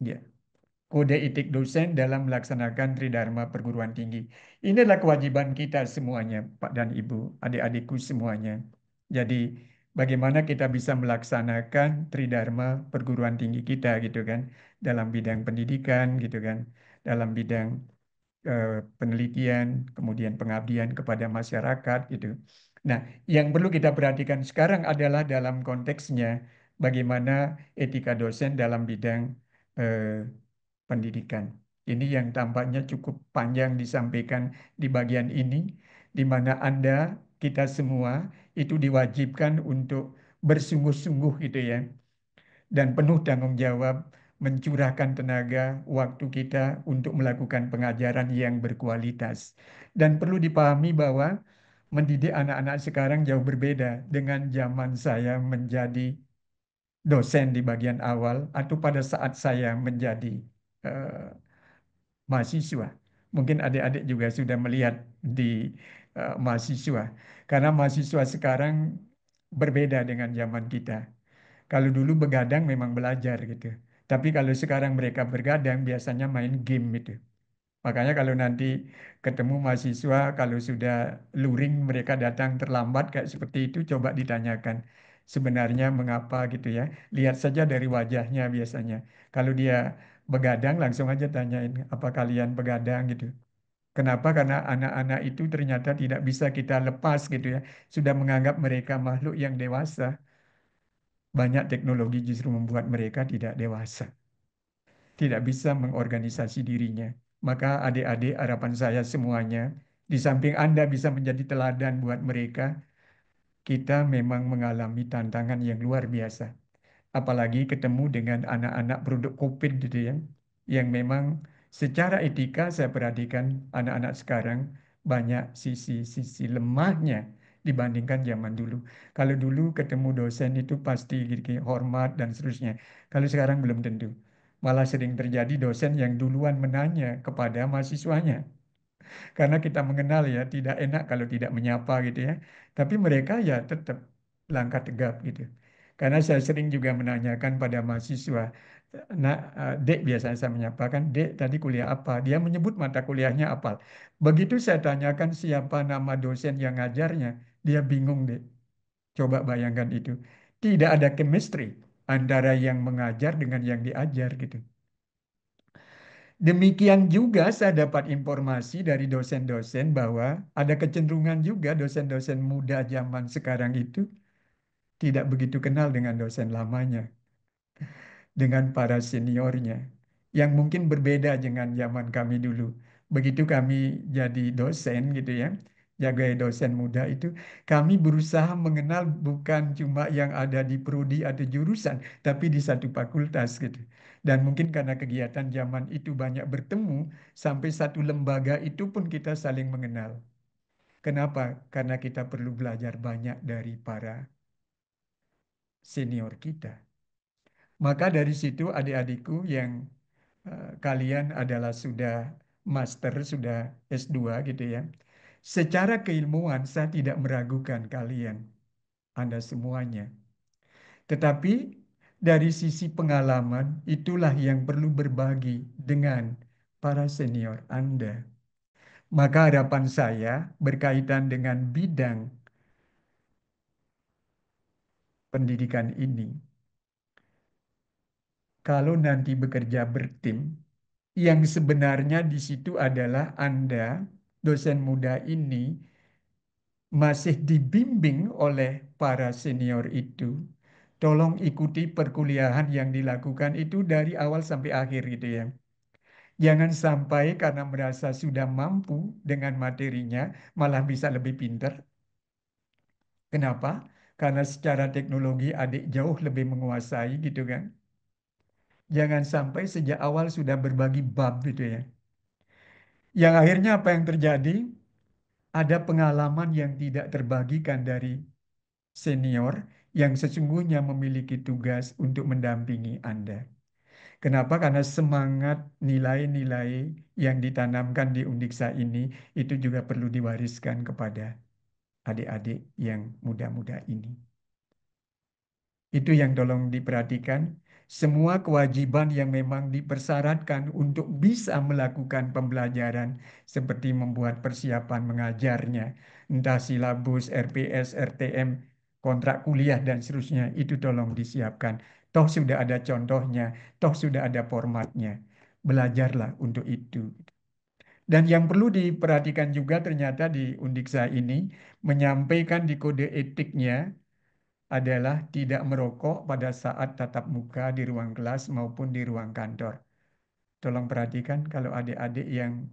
Ya, kode etik dosen dalam melaksanakan Tridharma perguruan tinggi. Ini adalah kewajiban kita semuanya, Pak dan Ibu, adik-adikku semuanya. Jadi, bagaimana kita bisa melaksanakan Tridharma perguruan tinggi kita gitu kan, dalam bidang pendidikan gitu kan, dalam bidang penelitian, kemudian pengabdian kepada masyarakat gitu. Nah, yang perlu kita perhatikan sekarang adalah dalam konteksnya bagaimana etika dosen dalam bidang eh, pendidikan. Ini yang tampaknya cukup panjang disampaikan di bagian ini, di mana Anda, kita semua itu diwajibkan untuk bersungguh-sungguh gitu ya, dan penuh tanggung jawab mencurahkan tenaga waktu kita untuk melakukan pengajaran yang berkualitas. Dan perlu dipahami bahwa mendidik anak-anak sekarang jauh berbeda dengan zaman saya menjadi dosen di bagian awal atau pada saat saya menjadi eh, mahasiswa. Mungkin adik-adik juga sudah melihat di mahasiswa. Karena mahasiswa sekarang berbeda dengan zaman kita. Kalau dulu begadang memang belajar gitu. Tapi kalau sekarang mereka bergadang biasanya main game gitu. Makanya kalau nanti ketemu mahasiswa, kalau sudah luring mereka datang terlambat kayak seperti itu, coba ditanyakan sebenarnya mengapa gitu ya. Lihat saja dari wajahnya biasanya. Kalau dia begadang langsung aja tanyain apa kalian begadang gitu. Kenapa? Karena anak-anak itu ternyata tidak bisa kita lepas gitu ya. Sudah menganggap mereka makhluk yang dewasa. Banyak teknologi justru membuat mereka tidak dewasa, tidak bisa mengorganisasi dirinya. Maka adik-adik, harapan saya semuanya, di samping Anda bisa menjadi teladan buat mereka, kita memang mengalami tantangan yang luar biasa. Apalagi ketemu dengan anak-anak produk COVID gitu ya, yang memang secara etika saya perhatikan anak-anak sekarang banyak sisi-sisi lemahnya dibandingkan zaman dulu. Kalau dulu ketemu dosen itu pasti gitu, hormat dan seterusnya. Kalau sekarang belum tentu. Malah sering terjadi dosen yang duluan menanya kepada mahasiswanya. Karena kita mengenal ya, tidak enak kalau tidak menyapa gitu ya. Tapi mereka ya tetap langkah tegap gitu. Karena saya sering juga menanyakan pada mahasiswa, nah, Dek biasanya saya menyapa kan, Dek tadi kuliah apa? Dia menyebut mata kuliahnya apa. Begitu saya tanyakan siapa nama dosen yang ngajarnya, dia bingung, Dek. Coba bayangkan itu. Tidak ada chemistry antara yang mengajar dengan yang diajar gitu. Demikian juga saya dapat informasi dari dosen-dosen bahwa ada kecenderungan juga dosen-dosen muda zaman sekarang itu tidak begitu kenal dengan dosen lamanya, dengan para seniornya, yang mungkin berbeda dengan zaman kami dulu. Begitu kami jadi dosen gitu ya, jaga dosen muda itu, kami berusaha mengenal bukan cuma yang ada di prodi atau jurusan, tapi di satu fakultas gitu. Dan mungkin karena kegiatan zaman itu banyak bertemu, sampai satu lembaga itu pun kita saling mengenal. Kenapa? Karena kita perlu belajar banyak dari para senior kita. Maka dari situ adik-adikku yang kalian adalah sudah master, sudah S2 gitu ya. Secara keilmuan saya tidak meragukan kalian, Anda semuanya. Tetapi dari sisi pengalaman itulah yang perlu berbagi dengan para senior Anda. Maka harapan saya berkaitan dengan bidang pendidikan ini. Kalau nanti bekerja bertim, yang sebenarnya di situ adalah Anda, dosen muda ini, masih dibimbing oleh para senior itu. Tolong ikuti perkuliahan yang dilakukan itu dari awal sampai akhir gitu ya. Jangan sampai karena merasa sudah mampu dengan materinya, malah bisa lebih pintar. Kenapa? Karena secara teknologi adik jauh lebih menguasai gitu kan. Jangan sampai sejak awal sudah berbagi bab gitu ya. Yang akhirnya apa yang terjadi? Ada pengalaman yang tidak terbagikan dari senior yang sesungguhnya memiliki tugas untuk mendampingi Anda. Kenapa? Karena semangat nilai-nilai yang ditanamkan di Undiksa ini itu juga perlu diwariskan kepada adik-adik yang muda-muda ini. Itu yang tolong diperhatikan. Semua kewajiban yang memang dipersyaratkan untuk bisa melakukan pembelajaran seperti membuat persiapan mengajarnya, entah silabus, RPS, RTM, kontrak kuliah dan seterusnya, itu tolong disiapkan. Toh sudah ada contohnya, toh sudah ada formatnya. Belajarlah untuk itu. Dan yang perlu diperhatikan juga ternyata di Undiksa ini menyampaikan di kode etiknya adalah tidak merokok pada saat tatap muka di ruang kelas maupun di ruang kantor. Tolong perhatikan kalau adik-adik yang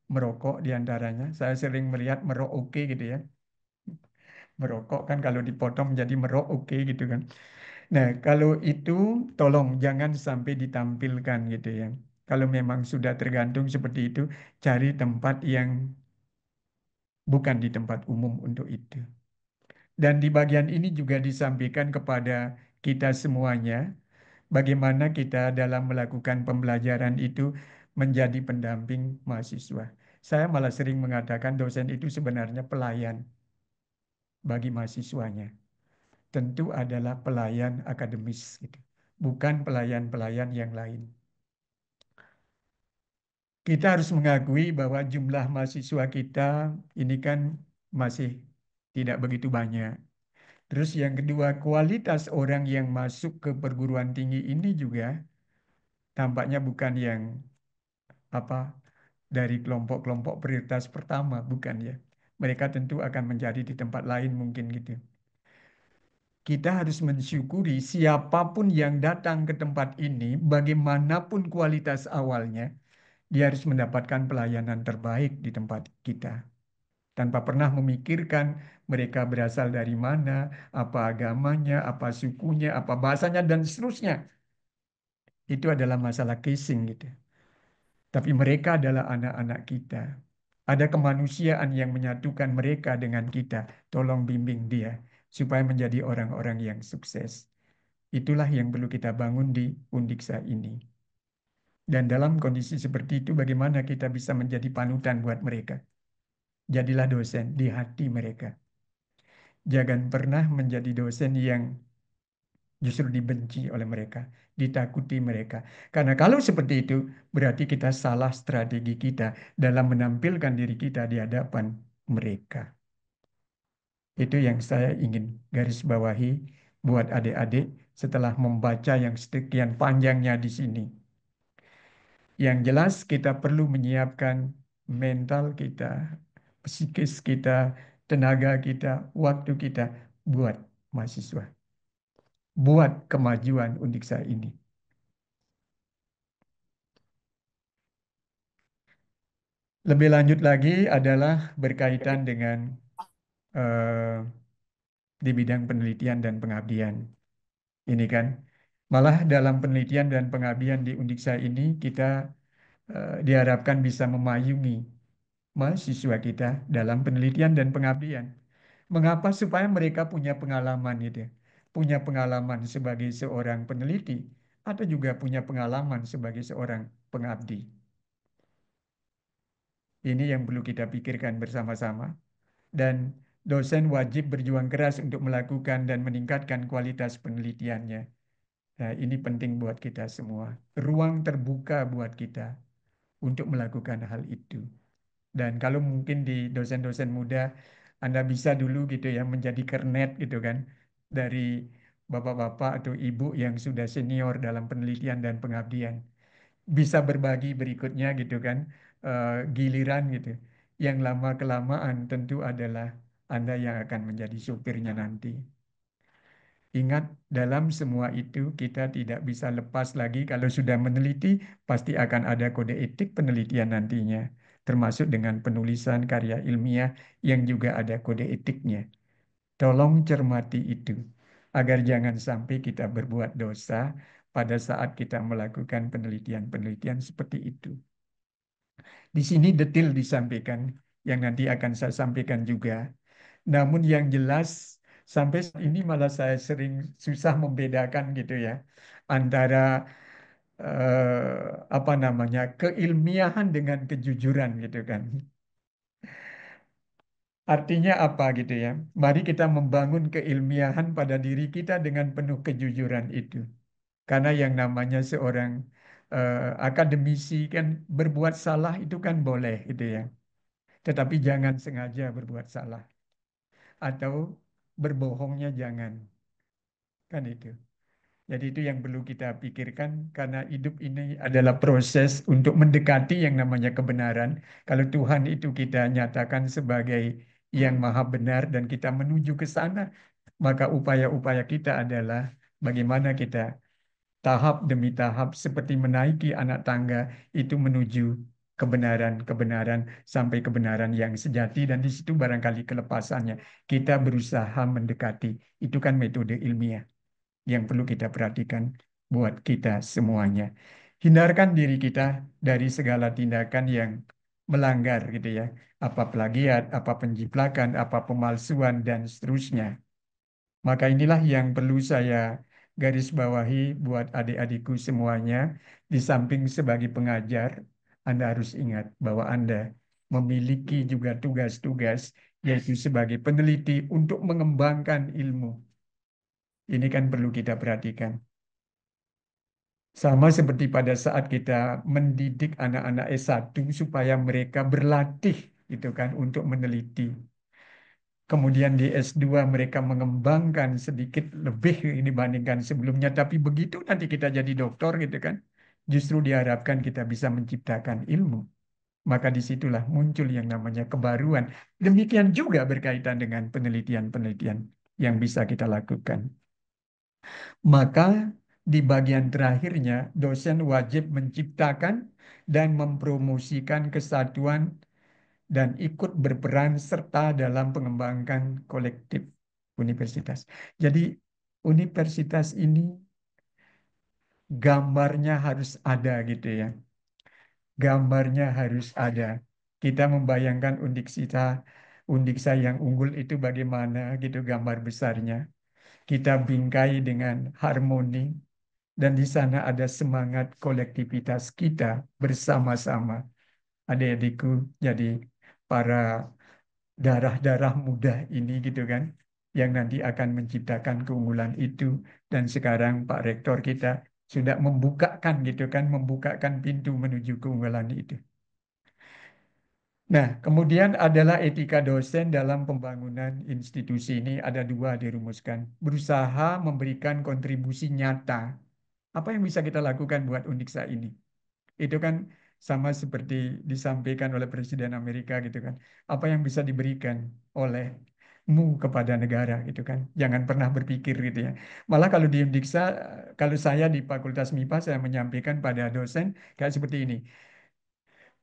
merokok di antaranya, saya sering melihat meroke gitu ya. Merokok kan kalau dipotong menjadi meroke gitu kan. Nah, kalau itu tolong jangan sampai ditampilkan gitu ya. Kalau memang sudah tergantung seperti itu, cari tempat yang bukan di tempat umum untuk itu. Dan di bagian ini juga disampaikan kepada kita semuanya, bagaimana kita dalam melakukan pembelajaran itu menjadi pendamping mahasiswa. Saya malah sering mengatakan dosen itu sebenarnya pelayan bagi mahasiswanya. Tentu adalah pelayan akademis, gitu. Bukan pelayan-pelayan yang lain. Kita harus mengakui bahwa jumlah mahasiswa kita ini kan masih tidak begitu banyak. Terus yang kedua, kualitas orang yang masuk ke perguruan tinggi ini juga tampaknya bukan yang apa dari kelompok-kelompok prioritas pertama, bukan ya. Mereka tentu akan menjadi di tempat lain mungkin gitu. Kita harus mensyukuri siapapun yang datang ke tempat ini, bagaimanapun kualitas awalnya, dia harus mendapatkan pelayanan terbaik di tempat kita. Tanpa pernah memikirkan mereka berasal dari mana, apa agamanya, apa sukunya, apa bahasanya, dan seterusnya. Itu adalah masalah casing gitu. Tapi mereka adalah anak-anak kita. Ada kemanusiaan yang menyatukan mereka dengan kita. Tolong bimbing dia supaya menjadi orang-orang yang sukses. Itulah yang perlu kita bangun di Undiksa ini. Dan dalam kondisi seperti itu, bagaimana kita bisa menjadi panutan buat mereka? Jadilah dosen di hati mereka. Jangan pernah menjadi dosen yang justru dibenci oleh mereka, ditakuti mereka. Karena kalau seperti itu, berarti kita salah strategi kita dalam menampilkan diri kita di hadapan mereka. Itu yang saya ingin garis bawahi buat adik-adik setelah membaca yang sekian panjangnya di sini. Yang jelas kita perlu menyiapkan mental kita, psikis kita, tenaga kita, waktu kita buat mahasiswa, buat kemajuan Undiksa ini. Lebih lanjut lagi adalah berkaitan dengan eh, di bidang penelitian dan pengabdian. Ini kan, malah dalam penelitian dan pengabdian di Undiksa ini kita diharapkan bisa memayungi mahasiswa kita dalam penelitian dan pengabdian. Mengapa? Supaya mereka punya pengalaman gitu, ya. Punya pengalaman sebagai seorang peneliti atau juga punya pengalaman sebagai seorang pengabdi. Ini yang perlu kita pikirkan bersama-sama. Dan dosen wajib berjuang keras untuk melakukan dan meningkatkan kualitas penelitiannya. Nah, ini penting buat kita semua. Ruang terbuka buat kita untuk melakukan hal itu. Dan kalau mungkin di dosen-dosen muda, Anda bisa dulu gitu ya menjadi kernet gitu kan dari bapak-bapak atau ibu yang sudah senior dalam penelitian dan pengabdian. Bisa berbagi berikutnya gitu kan, giliran gitu. Yang lama-kelamaan tentu adalah Anda yang akan menjadi supirnya nanti. Ingat, dalam semua itu kita tidak bisa lepas lagi kalau sudah meneliti, pasti akan ada kode etik penelitian nantinya, termasuk dengan penulisan karya ilmiah yang juga ada kode etiknya. Tolong cermati itu, agar jangan sampai kita berbuat dosa pada saat kita melakukan penelitian-penelitian seperti itu. Di sini detail disampaikan, yang nanti akan saya sampaikan juga. Namun yang jelas sampai saat ini malah saya sering susah membedakan gitu ya antara apa namanya keilmiahan dengan kejujuran gitu kan. Artinya apa gitu ya? Mari kita membangun keilmiahan pada diri kita dengan penuh kejujuran itu. Karena yang namanya seorang akademisi kan berbuat salah itu kan boleh gitu ya. Tetapi jangan sengaja berbuat salah atau berbohongnya jangan. Kan itu. Jadi itu yang perlu kita pikirkan karena hidup ini adalah proses untuk mendekati yang namanya kebenaran. Kalau Tuhan itu kita nyatakan sebagai yang maha benar dan kita menuju ke sana, maka upaya-upaya kita adalah bagaimana kita tahap demi tahap seperti menaiki anak tangga itu menuju kebenaran-kebenaran sampai kebenaran yang sejati dan di situ barangkali kelepasannya. Kita berusaha mendekati. Itu kan metode ilmiah yang perlu kita perhatikan buat kita semuanya. Hindarkan diri kita dari segala tindakan yang melanggar gitu ya. Apa plagiat, apa penjiplakan, apa pemalsuan dan seterusnya. Maka inilah yang perlu saya garis bawahi buat adik-adikku semuanya. Di samping sebagai pengajar, Anda harus ingat bahwa Anda memiliki juga tugas-tugas yaitu sebagai peneliti untuk mengembangkan ilmu. Ini kan perlu kita perhatikan. Sama seperti pada saat kita mendidik anak-anak S1 supaya mereka berlatih gitu kan untuk meneliti. Kemudian di S2 mereka mengembangkan sedikit lebih dibandingkan sebelumnya. Tapi begitu nanti kita jadi doktor gitu kan. Justru diharapkan kita bisa menciptakan ilmu. Maka disitulah muncul yang namanya kebaruan. Demikian juga berkaitan dengan penelitian-penelitian yang bisa kita lakukan. Maka di bagian terakhirnya, dosen wajib menciptakan dan mempromosikan kesatuan dan ikut berperan serta dalam pengembangan kolektif universitas. Jadi universitas ini gambarnya harus ada gitu ya. Gambarnya harus ada. Kita membayangkan Undiksa yang unggul itu bagaimana gitu gambar besarnya. Kita bingkai dengan harmoni, Dan di sana ada semangat kolektivitas kita bersama-sama. Adik-adikku, jadi para darah-darah muda ini gitu kan, yang nanti akan menciptakan keunggulan itu. Dan sekarang Pak Rektor kita sudah membukakan gitu kan, membukakan pintu menuju keunggulan itu. Nah, kemudian adalah etika dosen dalam pembangunan institusi ini ada dua dirumuskan. Berusaha memberikan kontribusi nyata. Apa yang bisa kita lakukan buat Undiksa ini? Itu kan sama seperti disampaikan oleh Presiden Amerika gitu kan. Apa yang bisa diberikan olehmu kepada negara gitu kan. Jangan pernah berpikir gitu ya. Malah kalau di Undiksa, kalau saya di Fakultas MIPA, saya menyampaikan pada dosen kayak seperti ini.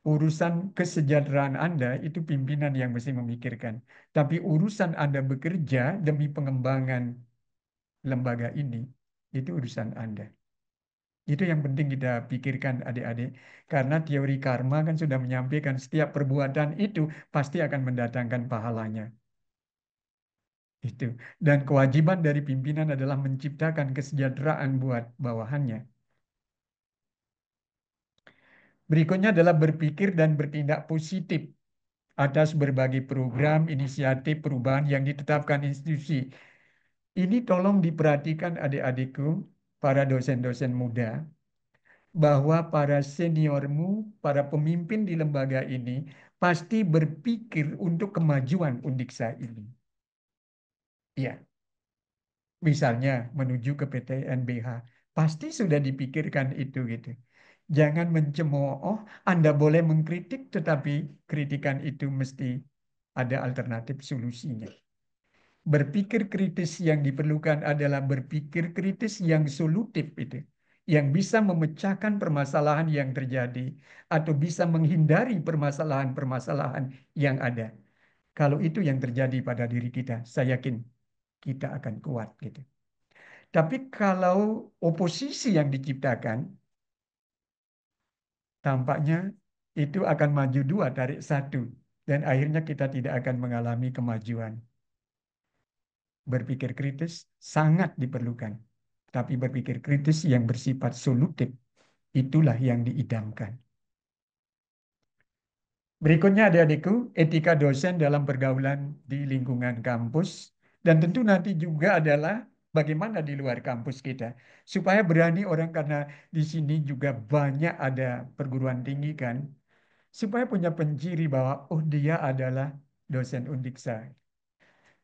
Urusan kesejahteraan Anda itu pimpinan yang mesti memikirkan. Tapi urusan Anda bekerja demi pengembangan lembaga ini, itu urusan Anda. Itu yang penting kita pikirkan adik-adik. Karena teori karma kan sudah menyampaikan setiap perbuatan itu pasti akan mendatangkan pahalanya. Itu. Dan kewajiban dari pimpinan adalah menciptakan kesejahteraan buat bawahannya. Berikutnya adalah berpikir dan bertindak positif atas berbagai program, inisiatif, perubahan yang ditetapkan institusi. Ini tolong diperhatikan adik-adikku, para dosen-dosen muda, bahwa para seniormu, para pemimpin di lembaga ini pasti berpikir untuk kemajuan Undiksa ini. Ya, misalnya menuju ke PT NBH, pasti sudah dipikirkan itu gitu. Jangan mencemooh, Anda boleh mengkritik, tetapi kritikan itu mesti ada alternatif solusinya. Berpikir kritis yang diperlukan adalah berpikir kritis yang solutif itu. Yang bisa memecahkan permasalahan yang terjadi atau bisa menghindari permasalahan-permasalahan yang ada. Kalau itu yang terjadi pada diri kita, saya yakin kita akan kuat gitu. Tapi kalau oposisi yang diciptakan, tampaknya itu akan maju dua, tarik satu. Dan akhirnya kita tidak akan mengalami kemajuan. Berpikir kritis sangat diperlukan. Tapi berpikir kritis yang bersifat solutif, itulah yang diidamkan. Berikutnya adik-adikku, etika dosen dalam pergaulan di lingkungan kampus. Dan tentu nanti juga adalah bagaimana di luar kampus kita. Supaya berani orang, karena di sini juga banyak ada perguruan tinggi kan. Supaya punya penciri bahwa, oh dia adalah dosen Undiksa.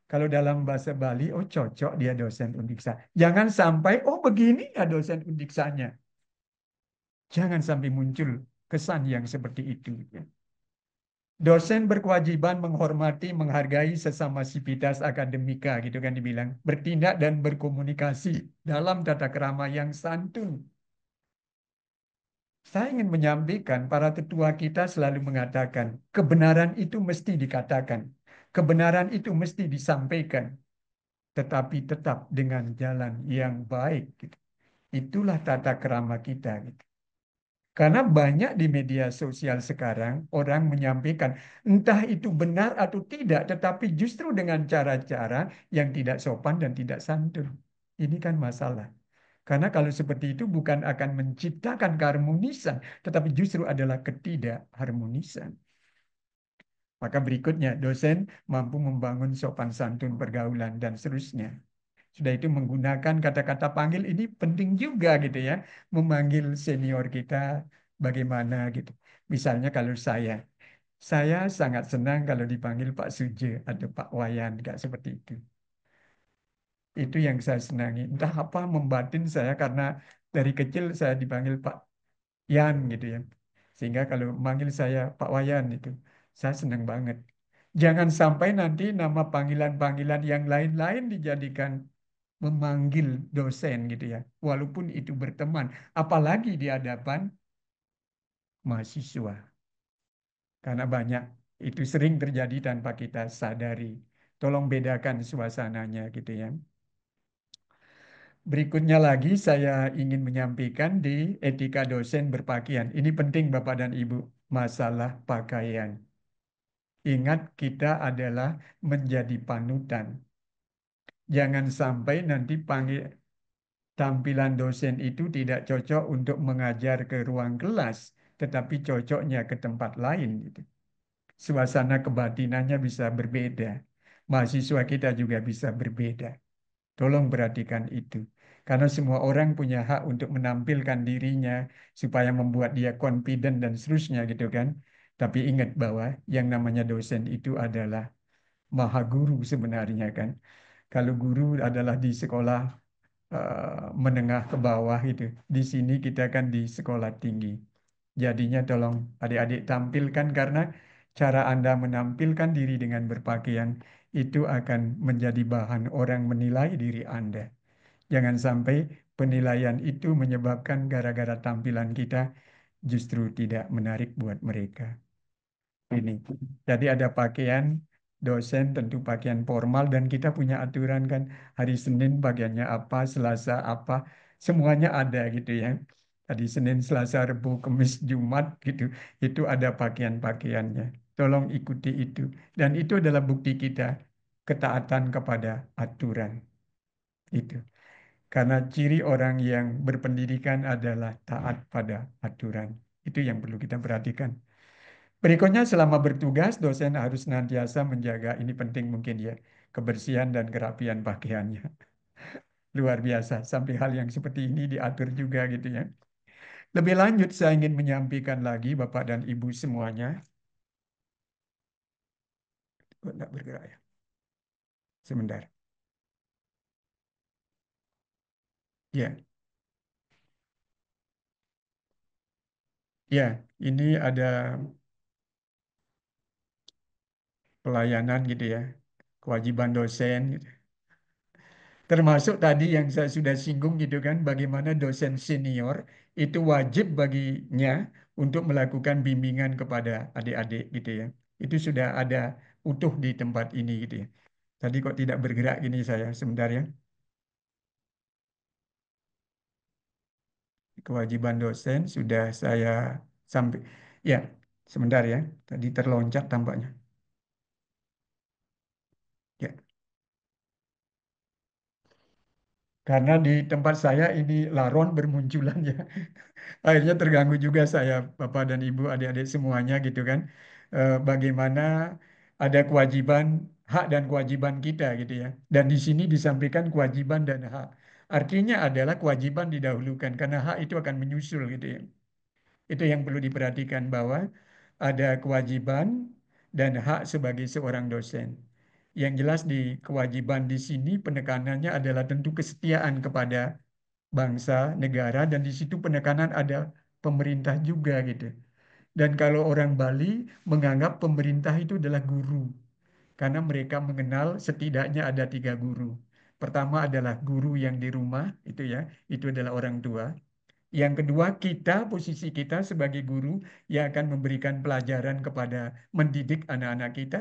Kalau dalam bahasa Bali, oh cocok dia dosen Undiksa. Jangan sampai, oh begini ya dosen Undiksanya. Jangan sampai muncul kesan yang seperti itu. Ya. Dosen berkewajiban menghormati, menghargai sesama sivitas akademika, gitu kan dibilang. Bertindak dan berkomunikasi dalam tata krama yang santun. Saya ingin menyampaikan, para tetua kita selalu mengatakan, kebenaran itu mesti dikatakan. Kebenaran itu mesti disampaikan. Tetapi tetap dengan jalan yang baik. Gitu. Itulah tata krama kita. Gitu. Karena banyak di media sosial sekarang orang menyampaikan entah itu benar atau tidak, tetapi justru dengan cara-cara yang tidak sopan dan tidak santun. Ini kan masalah. Karena kalau seperti itu bukan akan menciptakan keharmonisan, tetapi justru adalah ketidakharmonisan. Maka berikutnya, dosen mampu membangun sopan santun pergaulan dan seterusnya. Sudah itu menggunakan kata-kata panggil ini penting juga gitu ya. Memanggil senior kita bagaimana gitu. Misalnya kalau saya sangat senang kalau dipanggil Pak Suje atau Pak Wayan, kayak seperti itu. Itu yang saya senangi. Entah apa membatin saya karena dari kecil saya dipanggil Pak Yan gitu ya. Sehingga kalau manggil saya Pak Wayan itu, saya senang banget. Jangan sampai nanti nama panggilan-panggilan yang lain-lain dijadikan memanggil dosen gitu ya. Walaupun itu berteman, apalagi di hadapan mahasiswa. Karena banyak itu sering terjadi tanpa kita sadari. Tolong bedakan suasananya gitu ya. Berikutnya lagi saya ingin menyampaikan di etika dosen berpakaian. Ini penting Bapak dan Ibu, masalah pakaian. Ingat kita adalah menjadi panutan. Jangan sampai nanti tampilan dosen itu tidak cocok untuk mengajar ke ruang kelas, tetapi cocoknya ke tempat lain gitu. Suasana kebatinannya bisa berbeda. Mahasiswa kita juga bisa berbeda. Tolong perhatikan itu. Karena semua orang punya hak untuk menampilkan dirinya supaya membuat dia confident dan seterusnya gitu kan. Tapi ingat bahwa yang namanya dosen itu adalah maha guru sebenarnya kan. Kalau guru adalah di sekolah menengah ke bawah itu. Di sini kita kan di sekolah tinggi. Jadinya tolong adik-adik tampilkan karena cara Anda menampilkan diri dengan berpakaian itu akan menjadi bahan orang menilai diri Anda. Jangan sampai penilaian itu menyebabkan gara-gara tampilan kita justru tidak menarik buat mereka. Ini. Jadi ada pakaian dosen tentu pakaian formal dan kita punya aturan kan hari Senin bagiannya apa, Selasa apa, semuanya ada gitu ya. Tadi Senin, Selasa, Rabu, Kamis, Jumat gitu. Itu ada pakaian-pakaiannya. Tolong ikuti itu. Dan itu adalah bukti kita ketaatan kepada aturan. Itu. Karena ciri orang yang berpendidikan adalah taat pada aturan. Itu yang perlu kita perhatikan. Berikutnya, selama bertugas, dosen harus senantiasa menjaga, ini penting mungkin ya, kebersihan dan kerapian pakaiannya. Luar biasa, sampai hal yang seperti ini diatur juga gitu ya. Lebih lanjut, saya ingin menyampaikan lagi, Bapak dan Ibu semuanya. Kok nggak bergerak ya? Sebentar. Ya, ya, ini ada pelayanan gitu ya, kewajiban dosen gitu. Termasuk tadi yang saya sudah singgung gitu kan, bagaimana dosen senior itu wajib baginya untuk melakukan bimbingan kepada adik-adik gitu ya. Itu sudah ada utuh di tempat ini gitu ya. Tadi kok tidak bergerak gini saya sebentar ya. Kewajiban dosen sudah saya sampai. Ya, sebentar ya. Tadi terloncat tampaknya. Ya. Karena di tempat saya ini laron bermunculan ya. Akhirnya terganggu juga saya, Bapak dan Ibu, adik-adik semuanya gitu kan. Bagaimana ada kewajiban, hak dan kewajiban kita gitu ya. Dan di sini disampaikan kewajiban dan hak. Artinya adalah kewajiban didahulukan karena hak itu akan menyusul gitu ya. Itu yang perlu diperhatikan bahwa ada kewajiban dan hak sebagai seorang dosen. Yang jelas di kewajiban di sini penekanannya adalah tentu kesetiaan kepada bangsa, negara, dan di situ penekanan ada pemerintah juga gitu. Dan kalau orang Bali menganggap pemerintah itu adalah guru, karena mereka mengenal setidaknya ada tiga guru. Pertama adalah guru yang di rumah, itu ya, itu adalah orang tua. Yang kedua, kita, posisi kita sebagai guru yang akan memberikan pelajaran kepada mendidik anak-anak kita.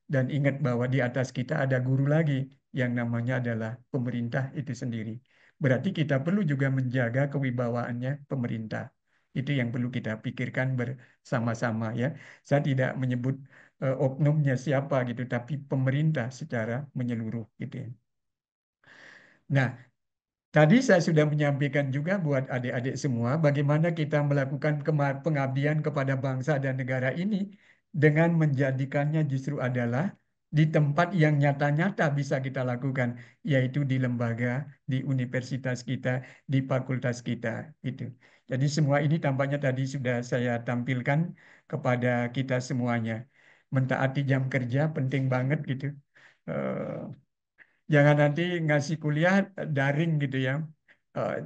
Dan ingat bahwa di atas kita ada guru lagi yang namanya adalah pemerintah itu sendiri. Berarti kita perlu juga menjaga kewibawaannya pemerintah. Itu yang perlu kita pikirkan bersama-sama ya. Saya tidak menyebut oknumnya siapa gitu, tapi pemerintah secara menyeluruh gitu ya. Nah, tadi saya sudah menyampaikan juga buat adik-adik semua bagaimana kita melakukan pengabdian kepada bangsa dan negara ini dengan menjadikannya justru adalah di tempat yang nyata-nyata bisa kita lakukan, yaitu di lembaga, di universitas kita, di fakultas kita. Itu. Jadi semua ini tampaknya tadi sudah saya tampilkan kepada kita semuanya. Mentaati jam kerja penting banget gitu. Eh, Jangan nanti ngasih kuliah daring gitu ya,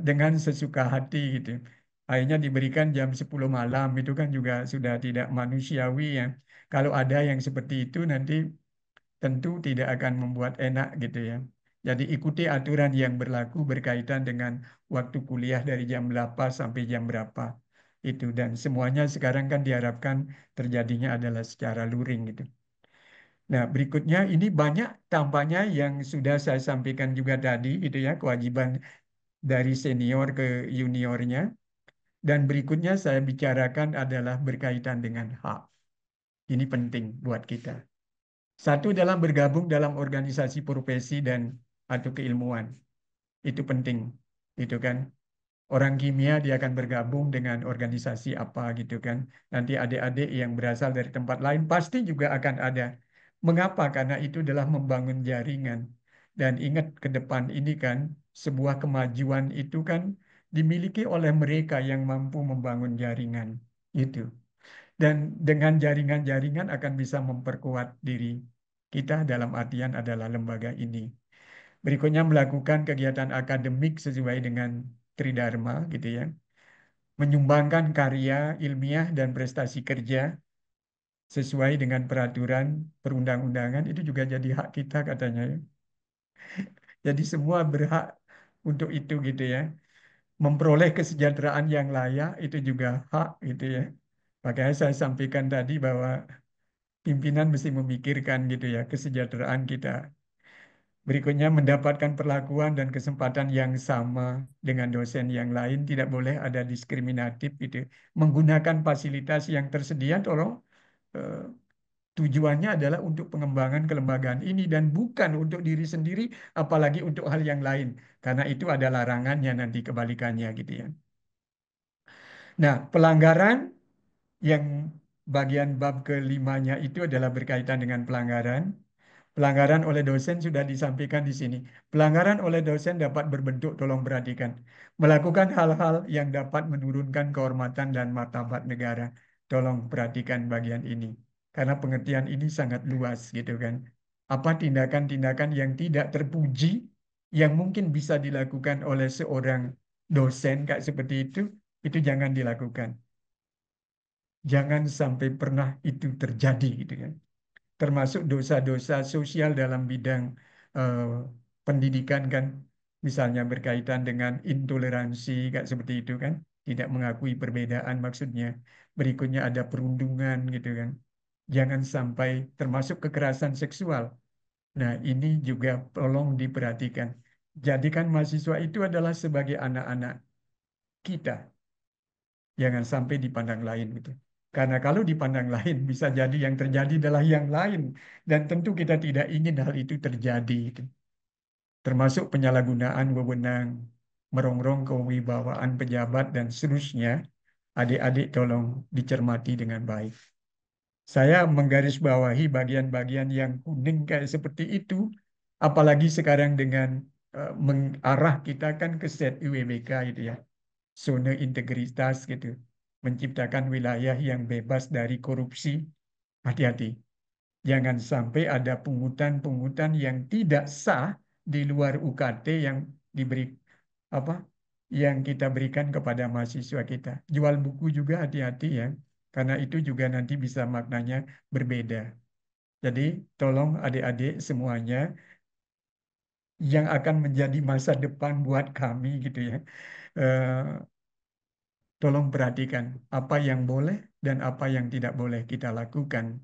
dengan sesuka hati gitu. Akhirnya diberikan jam 10 malam itu kan juga sudah tidak manusiawi ya. Kalau ada yang seperti itu nanti tentu tidak akan membuat enak gitu ya. Jadi ikuti aturan yang berlaku berkaitan dengan waktu kuliah dari jam berapa sampai jam berapa itu, dan semuanya sekarang kan diharapkan terjadinya adalah secara luring gitu. Nah, berikutnya ini banyak tampaknya yang sudah saya sampaikan juga tadi gitu ya, kewajiban dari senior ke juniornya. Dan berikutnya saya bicarakan adalah berkaitan dengan hak. Ini penting buat kita. Satu dalam bergabung dalam organisasi profesi dan atau keilmuan. Itu penting. gitu kan. Orang kimia dia akan bergabung dengan organisasi apa gitu kan. Nanti adik-adik yang berasal dari tempat lain pasti juga akan ada. Mengapa? Karena itu adalah membangun jaringan. Dan ingat ke depan ini kan, sebuah kemajuan itu kan dimiliki oleh mereka yang mampu membangun jaringan. Itu. Dan dengan jaringan-jaringan akan bisa memperkuat diri kita dalam artian adalah lembaga ini. Berikutnya melakukan kegiatan akademik sesuai dengan Tridharma gitu ya. Menyumbangkan karya ilmiah dan prestasi kerja sesuai dengan peraturan perundang-undangan itu juga jadi hak kita katanya ya. Jadi semua berhak untuk itu gitu ya. Memperoleh kesejahteraan yang layak itu juga hak gitu ya. Makanya saya sampaikan tadi bahwa pimpinan mesti memikirkan gitu ya kesejahteraan kita. Berikutnya mendapatkan perlakuan dan kesempatan yang sama dengan dosen yang lain, tidak boleh ada diskriminatif gitu. Menggunakan fasilitas yang tersedia, tolong eh, tujuannya adalah untuk pengembangan kelembagaan ini dan bukan untuk diri sendiri, apalagi untuk hal yang lain, karena itu ada larangannya nanti kebalikannya gitu ya. Nah, pelanggaran yang bagian bab kelimanya itu adalah berkaitan dengan pelanggaran. Pelanggaran oleh dosen sudah disampaikan di sini. Pelanggaran oleh dosen dapat berbentuk, tolong perhatikan, melakukan hal-hal yang dapat menurunkan kehormatan dan martabat negara. Tolong perhatikan bagian ini. Karena pengertian ini sangat luas gitu kan. Apa tindakan-tindakan yang tidak terpuji yang mungkin bisa dilakukan oleh seorang dosen kayak seperti itu jangan dilakukan. Jangan sampai pernah itu terjadi gitu kan, termasuk dosa-dosa sosial dalam bidang eh, pendidikan kan, misalnya berkaitan dengan intoleransi kayak seperti itu kan, tidak mengakui perbedaan maksudnya. Berikutnya ada perundungan gitu kan. Jangan sampai termasuk kekerasan seksual. Nah, ini juga tolong diperhatikan. Jadikan mahasiswa itu adalah sebagai anak-anak kita. Jangan sampai dipandang lain gitu. Karena kalau dipandang lain bisa jadi yang terjadi adalah yang lain dan tentu kita tidak ingin hal itu terjadi gitu. Termasuk penyalahgunaan wewenang, merongrong kewibawaan pejabat dan seterusnya. Adik-adik tolong dicermati dengan baik. Saya menggarisbawahi bagian-bagian yang kuning kayak seperti itu, apalagi sekarang dengan mengarah kita kan ke set UWBK itu ya, zona integritas gitu, menciptakan wilayah yang bebas dari korupsi. Hati-hati, jangan sampai ada pungutan-pungutan yang tidak sah di luar UKT yang diberi apa yang kita berikan kepada mahasiswa kita. Jual buku juga hati-hati ya, karena itu juga nanti bisa maknanya berbeda. Jadi tolong adik-adik semuanya yang akan menjadi masa depan buat kami gitu ya. eh, Tolong perhatikan apa yang boleh dan apa yang tidak boleh kita lakukan.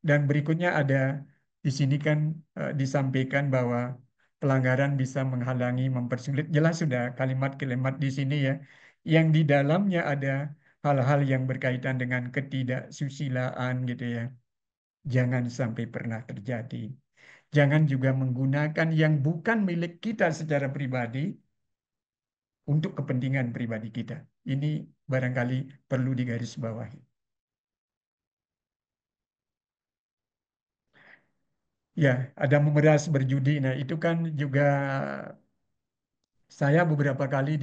Dan berikutnya ada di sini kan disampaikan bahwa pelanggaran bisa menghalangi, mempersulit. Jelas sudah kalimat-kalimat di sini ya. Yang di dalamnya ada hal-hal yang berkaitan dengan ketidaksusilaan gitu ya. Jangan sampai pernah terjadi. Jangan juga menggunakan yang bukan milik kita secara pribadi untuk kepentingan pribadi kita. Ini barangkali perlu digarisbawahi. Ya, ada memeras berjudi. Nah, itu kan juga saya beberapa kali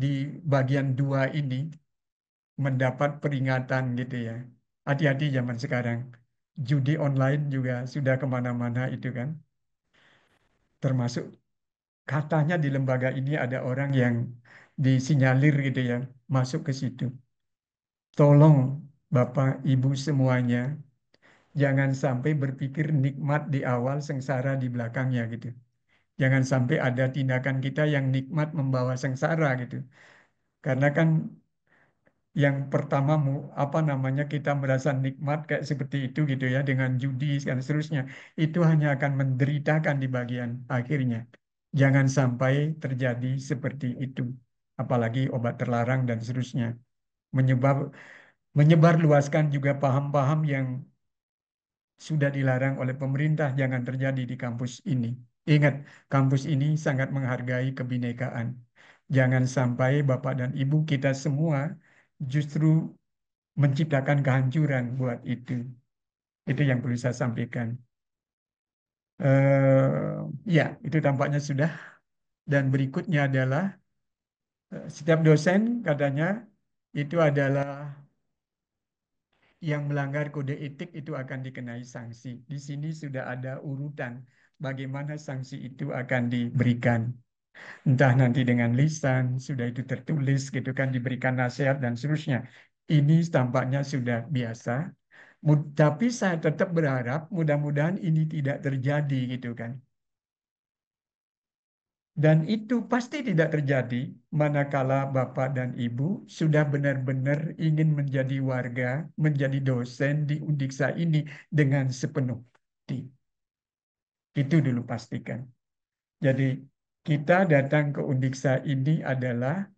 di bagian dua ini mendapat peringatan gitu ya. Hati-hati zaman sekarang. Judi online juga sudah kemana-mana itu kan. Termasuk katanya di lembaga ini ada orang yang disinyalir gitu ya, masuk ke situ. Tolong Bapak, Ibu semuanya, jangan sampai berpikir nikmat di awal, sengsara di belakangnya gitu. Jangan sampai ada tindakan kita yang nikmat membawa sengsara gitu. Karena kan yang pertama apa namanya kita merasa nikmat kayak seperti itu gitu ya dengan judi dan seterusnya, itu hanya akan menderitakan di bagian akhirnya. Jangan sampai terjadi seperti itu. Apalagi obat terlarang dan seterusnya. Menyebar menyebarluaskan juga paham-paham yang sudah dilarang oleh pemerintah jangan terjadi di kampus ini. Ingat, kampus ini sangat menghargai kebinekaan. Jangan sampai Bapak dan Ibu kita semua justru menciptakan kehancuran buat itu. Itu yang perlu saya sampaikan. Ya, itu tampaknya sudah. Dan berikutnya adalah setiap dosen katanya itu adalah yang melanggar kode etik itu akan dikenai sanksi. Di sini sudah ada urutan bagaimana sanksi itu akan diberikan. Entah nanti dengan lisan, sudah itu tertulis gitu kan, diberikan nasihat dan seterusnya. Ini tampaknya sudah biasa. Tapi saya tetap berharap mudah-mudahan ini tidak terjadi gitu kan. Dan itu pasti tidak terjadi manakala Bapak dan Ibu sudah benar-benar ingin menjadi warga, menjadi dosen di Undiksa ini dengan sepenuh hati. Itu dulu pastikan. Jadi kita datang ke Undiksa ini adalah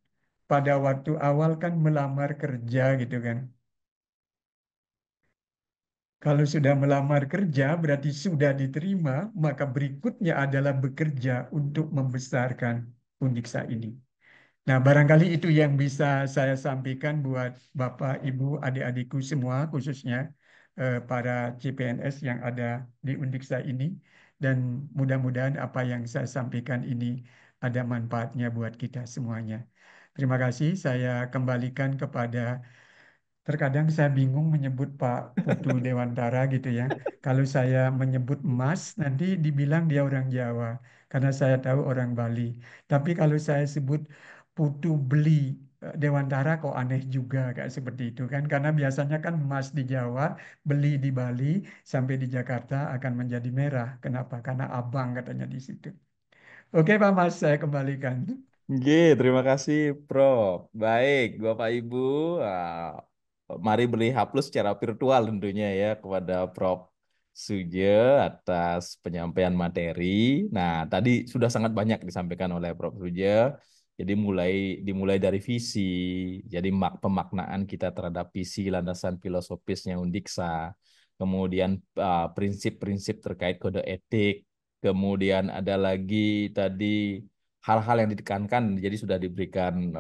pada waktu awal kan melamar kerja gitu kan. Kalau sudah melamar kerja berarti sudah diterima, maka berikutnya adalah bekerja untuk membesarkan Undiksa ini. Nah, barangkali itu yang bisa saya sampaikan buat Bapak, Ibu, adik-adikku semua, khususnya para CPNS yang ada di Undiksa ini. Dan mudah-mudahan apa yang saya sampaikan ini ada manfaatnya buat kita semuanya. Terima kasih, saya kembalikan kepada. Terkadang saya bingung menyebut Pak Putu Dewantara gitu ya. Kalau saya menyebut Mas, nanti dibilang dia orang Jawa. Karena saya tahu orang Bali. Tapi kalau saya sebut Putu Beli Dewantara kok aneh juga kayak seperti itu kan. Karena biasanya kan Mas di Jawa, Beli di Bali, sampai di Jakarta akan menjadi merah. Kenapa? Karena abang katanya di situ. Oke Pak Mas, saya kembalikan. Oke, terima kasih, Prof. Baik, Bapak Ibu, mari beri hapus secara virtual tentunya ya kepada Prof. Suje atas penyampaian materi. Nah, tadi sudah sangat banyak disampaikan oleh Prof. Suje. Jadi dimulai dari visi, jadi pemaknaan kita terhadap visi landasan filosofisnya Undiksa, kemudian prinsip-prinsip terkait kode etik, kemudian ada lagi tadi hal-hal yang ditekankan jadi sudah diberikan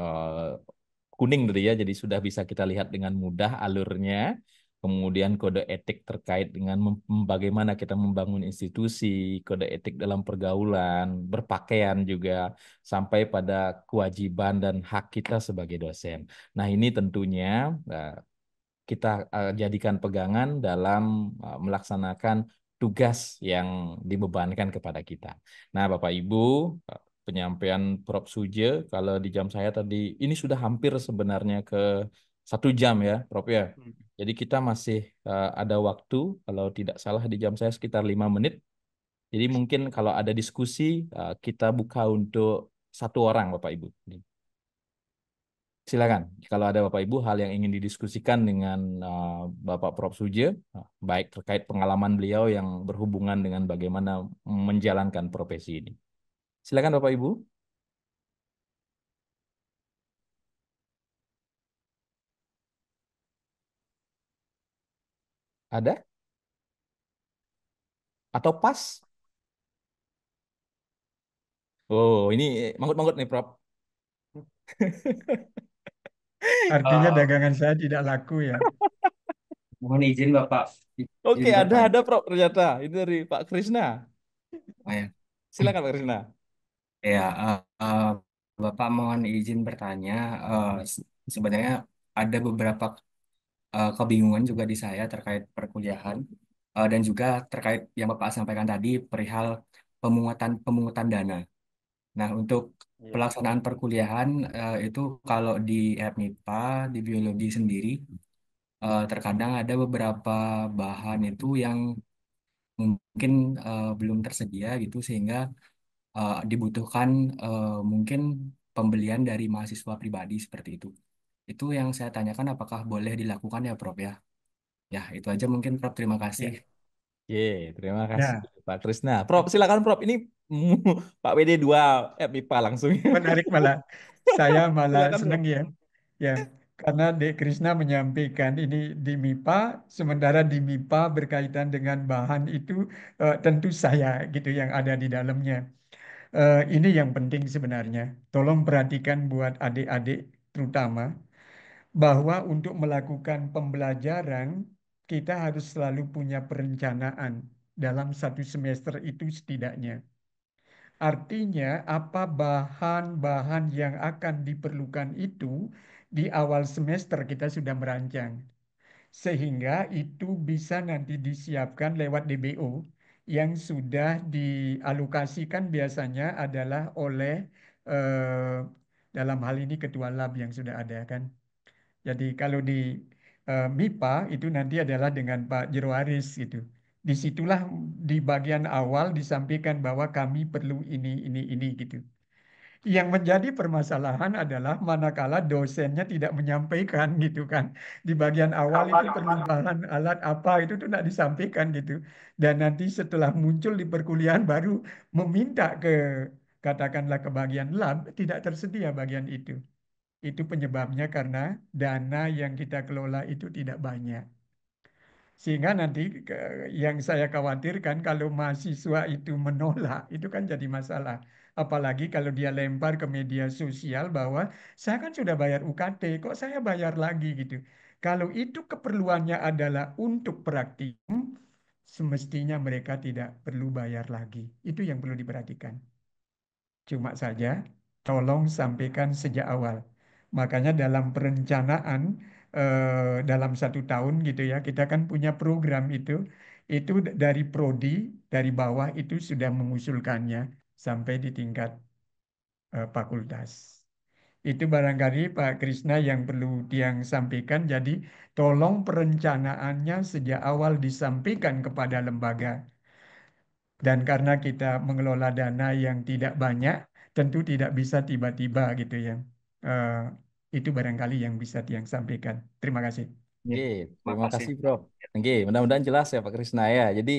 kuning tadi ya, jadi sudah bisa kita lihat dengan mudah alurnya. Kemudian kode etik terkait dengan bagaimana kita membangun institusi, kode etik dalam pergaulan, berpakaian juga, sampai pada kewajiban dan hak kita sebagai dosen. Nah, ini tentunya kita jadikan pegangan dalam melaksanakan tugas yang dibebankan kepada kita. Nah, Bapak Ibu, penyampaian Prof. Suje, kalau di jam saya tadi, ini sudah hampir sebenarnya ke 1 jam ya, Prof ya. Jadi kita masih ada waktu, kalau tidak salah di jam saya sekitar 5 menit. Jadi mungkin kalau ada diskusi, kita buka untuk 1 orang, Bapak Ibu. Silakan, kalau ada Bapak Ibu hal yang ingin didiskusikan dengan Bapak Prof. Suje, baik terkait pengalaman beliau yang berhubungan dengan bagaimana menjalankan profesi ini. Silakan Bapak Ibu. Ada? Atau pas? Oh, ini manggut-manggut nih, Prof. Artinya dagangan saya tidak laku ya. Mohon izin Bapak, Oke, izin bertanya. ada Prof ternyata. Ini dari Pak Krisna. Oh, ya. Silakan Pak Krisna. Ya, Bapak mohon izin bertanya. Sebenarnya ada beberapa kebingungan juga di saya terkait perkuliahan dan juga terkait yang Bapak sampaikan tadi perihal pemungutan pemungutan dana. Nah, untuk pelaksanaan perkuliahan itu kalau di FMIPA, di biologi sendiri, terkadang ada beberapa bahan itu yang mungkin belum tersedia gitu sehingga dibutuhkan mungkin pembelian dari mahasiswa pribadi seperti itu. Itu yang saya tanyakan apakah boleh dilakukan ya Prof ya? Ya, itu aja mungkin Prof. Terima kasih. Ya. Oke, terima kasih Nah, Pak Krisna. Prof, silakan Prof. Ini Pak WD 2 MIPA langsung. menarik malah. Saya malah Silakan Prof. senang ya. Ya, karena Dek Krisna menyampaikan ini di MIPA, sementara di MIPA berkaitan dengan bahan itu tentu saya gitu yang ada di dalamnya. Ini yang penting sebenarnya. Tolong perhatikan buat adik-adik terutama bahwa untuk melakukan pembelajaran kita harus selalu punya perencanaan dalam satu semester itu setidaknya. Artinya apa bahan-bahan yang akan diperlukan itu di awal semester kita sudah merancang. Sehingga itu bisa nanti disiapkan lewat DBO yang sudah dialokasikan biasanya adalah oleh eh, dalam hal ini ketua lab yang sudah ada kan. Jadi kalau di MIPA itu nanti adalah dengan Pak Jero Aris gitu. Disitulah di bagian awal disampaikan bahwa kami perlu ini gitu. Yang menjadi permasalahan adalah manakala dosennya tidak menyampaikan gitu kan. Di bagian awal itu perlu bahan alat apa itu tuh tidak disampaikan gitu. Dan nanti setelah muncul di perkuliahan baru meminta ke katakanlah ke bagian lab tidak tersedia bagian itu. Itu penyebabnya karena dana yang kita kelola itu tidak banyak. Sehingga nanti yang saya khawatirkan kalau mahasiswa itu menolak, itu kan jadi masalah. Apalagi kalau dia lempar ke media sosial bahwa saya kan sudah bayar UKT, kok saya bayar lagi gitu. Kalau itu keperluannya adalah untuk praktikum, semestinya mereka tidak perlu bayar lagi. Itu yang perlu diperhatikan. Cuma saja tolong sampaikan sejak awal. Makanya dalam perencanaan dalam 1 tahun gitu ya, kita kan punya program itu dari prodi dari bawah itu sudah mengusulkannya sampai di tingkat fakultas. Itu barangkali Pak Krisna yang perlu yang sampaikan. Jadi tolong perencanaannya sejak awal disampaikan kepada lembaga. Dan karena kita mengelola dana yang tidak banyak, tentu tidak bisa tiba-tiba gitu ya. Eh, itu barangkali yang bisa yang sampaikan. Terima kasih. Ya, Oke, terima makasih. kasih Prof. Oke, mudah-mudahan jelas ya Pak Krisna ya. Jadi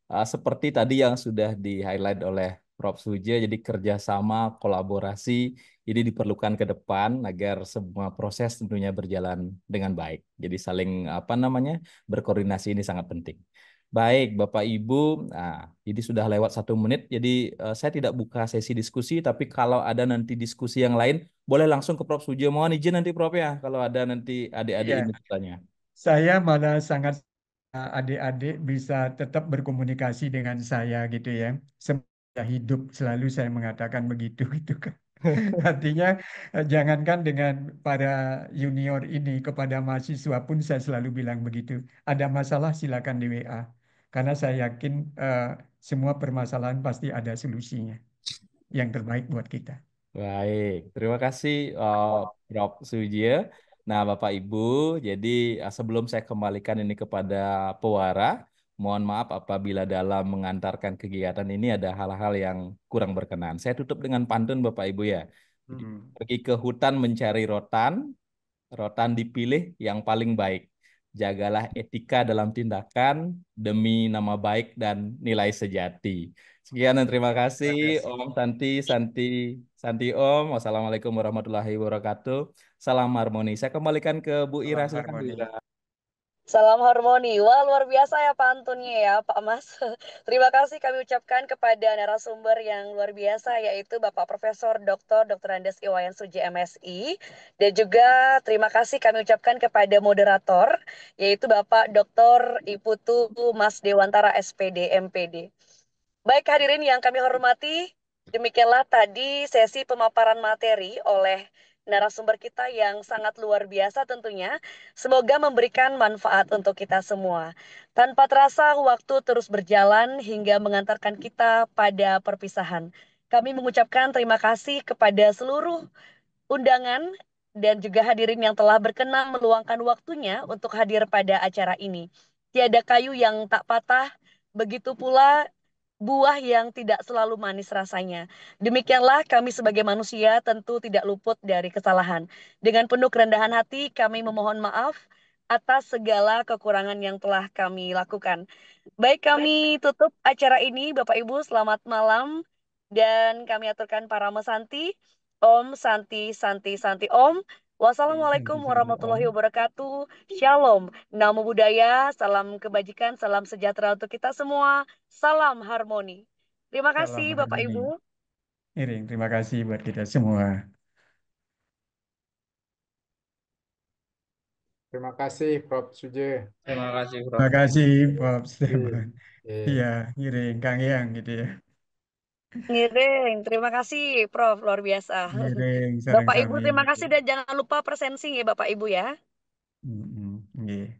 seperti tadi yang sudah di-highlight oleh Prof. Suja, jadi kerjasama, kolaborasi ini diperlukan ke depan agar semua proses tentunya berjalan dengan baik. Jadi saling apa namanya berkoordinasi ini sangat penting. Baik, Bapak Ibu, nah, jadi sudah lewat 1 menit, jadi saya tidak buka sesi diskusi, tapi kalau ada nanti diskusi yang lain, boleh langsung ke Prof. Suja. Mohon izin nanti Prof ya, kalau ada nanti adik-adik Ya, ini bertanya. saya malah sangat adik-adik bisa tetap berkomunikasi dengan saya gitu ya. Semoga hidup selalu saya mengatakan begitu gitu kan. Artinya jangankan dengan para junior ini kepada mahasiswa pun saya selalu bilang begitu. Ada masalah silakan di WA. Karena saya yakin semua permasalahan pasti ada solusinya yang terbaik buat kita. Baik, terima kasih Prof. Sujie. Nah, Bapak Ibu, jadi sebelum saya kembalikan ini kepada pewara, mohon maaf apabila dalam mengantarkan kegiatan ini ada hal-hal yang kurang berkenan. Saya tutup dengan pantun Bapak Ibu ya. Jadi, pergi ke hutan mencari rotan, rotan dipilih yang paling baik. Jagalah etika dalam tindakan demi nama baik dan nilai sejati. Sekian dan terima kasih Terima kasih. Om Santi, Santi, Santi Om. Wassalamualaikum warahmatullahi wabarakatuh. Salam harmoni. Saya kembalikan ke Bu Ira. Salam Silakan Bu harmoni. Ira. Salam harmoni. Wah, luar biasa ya pantunnya ya, Pak Mas. Terima kasih kami ucapkan kepada narasumber yang luar biasa, yaitu Bapak Profesor Dr. Andes Iwayan Suji MSI. Dan juga terima kasih kami ucapkan kepada moderator, yaitu Bapak Dr. Iputu Mas Dewantara SPD MPD. Baik hadirin yang kami hormati, demikianlah tadi sesi pemaparan materi oleh narasumber kita yang sangat luar biasa tentunya. Semoga memberikan manfaat untuk kita semua. Tanpa terasa waktu terus berjalan hingga mengantarkan kita pada perpisahan. Kami mengucapkan terima kasih kepada seluruh undangan dan juga hadirin yang telah berkenan meluangkan waktunya untuk hadir pada acara ini. Tiada kayu yang tak patah, begitu pula buah yang tidak selalu manis rasanya. Demikianlah kami sebagai manusia tentu tidak luput dari kesalahan. Dengan penuh kerendahan hati kami memohon maaf atas segala kekurangan yang telah kami lakukan. Baik, kami tutup acara ini. Bapak Ibu, selamat malam. Dan kami aturkan para mesanti. Om Santi Santi Santi Om. Wassalamualaikum Santi Santi warahmatullahi Om. wabarakatuh. Shalom. Namo Buddhaya. Salam kebajikan. Salam sejahtera untuk kita semua. Salam harmoni. Terima Salam kasih Bapak harmoni. Ibu. Iring, terima kasih buat kita semua. Terima kasih Prof. Suje. Terima kasih, Prof. Terima kasih, Bob Iya. Stefan. Iya, Iring, Kang Yang gitu ya. Ngiring, terima kasih Prof, luar biasa. Iring, sareng Bapak Ibu sami. terima kasih dan jangan lupa presensi ya Bapak Ibu ya. Mm-mm, nggih.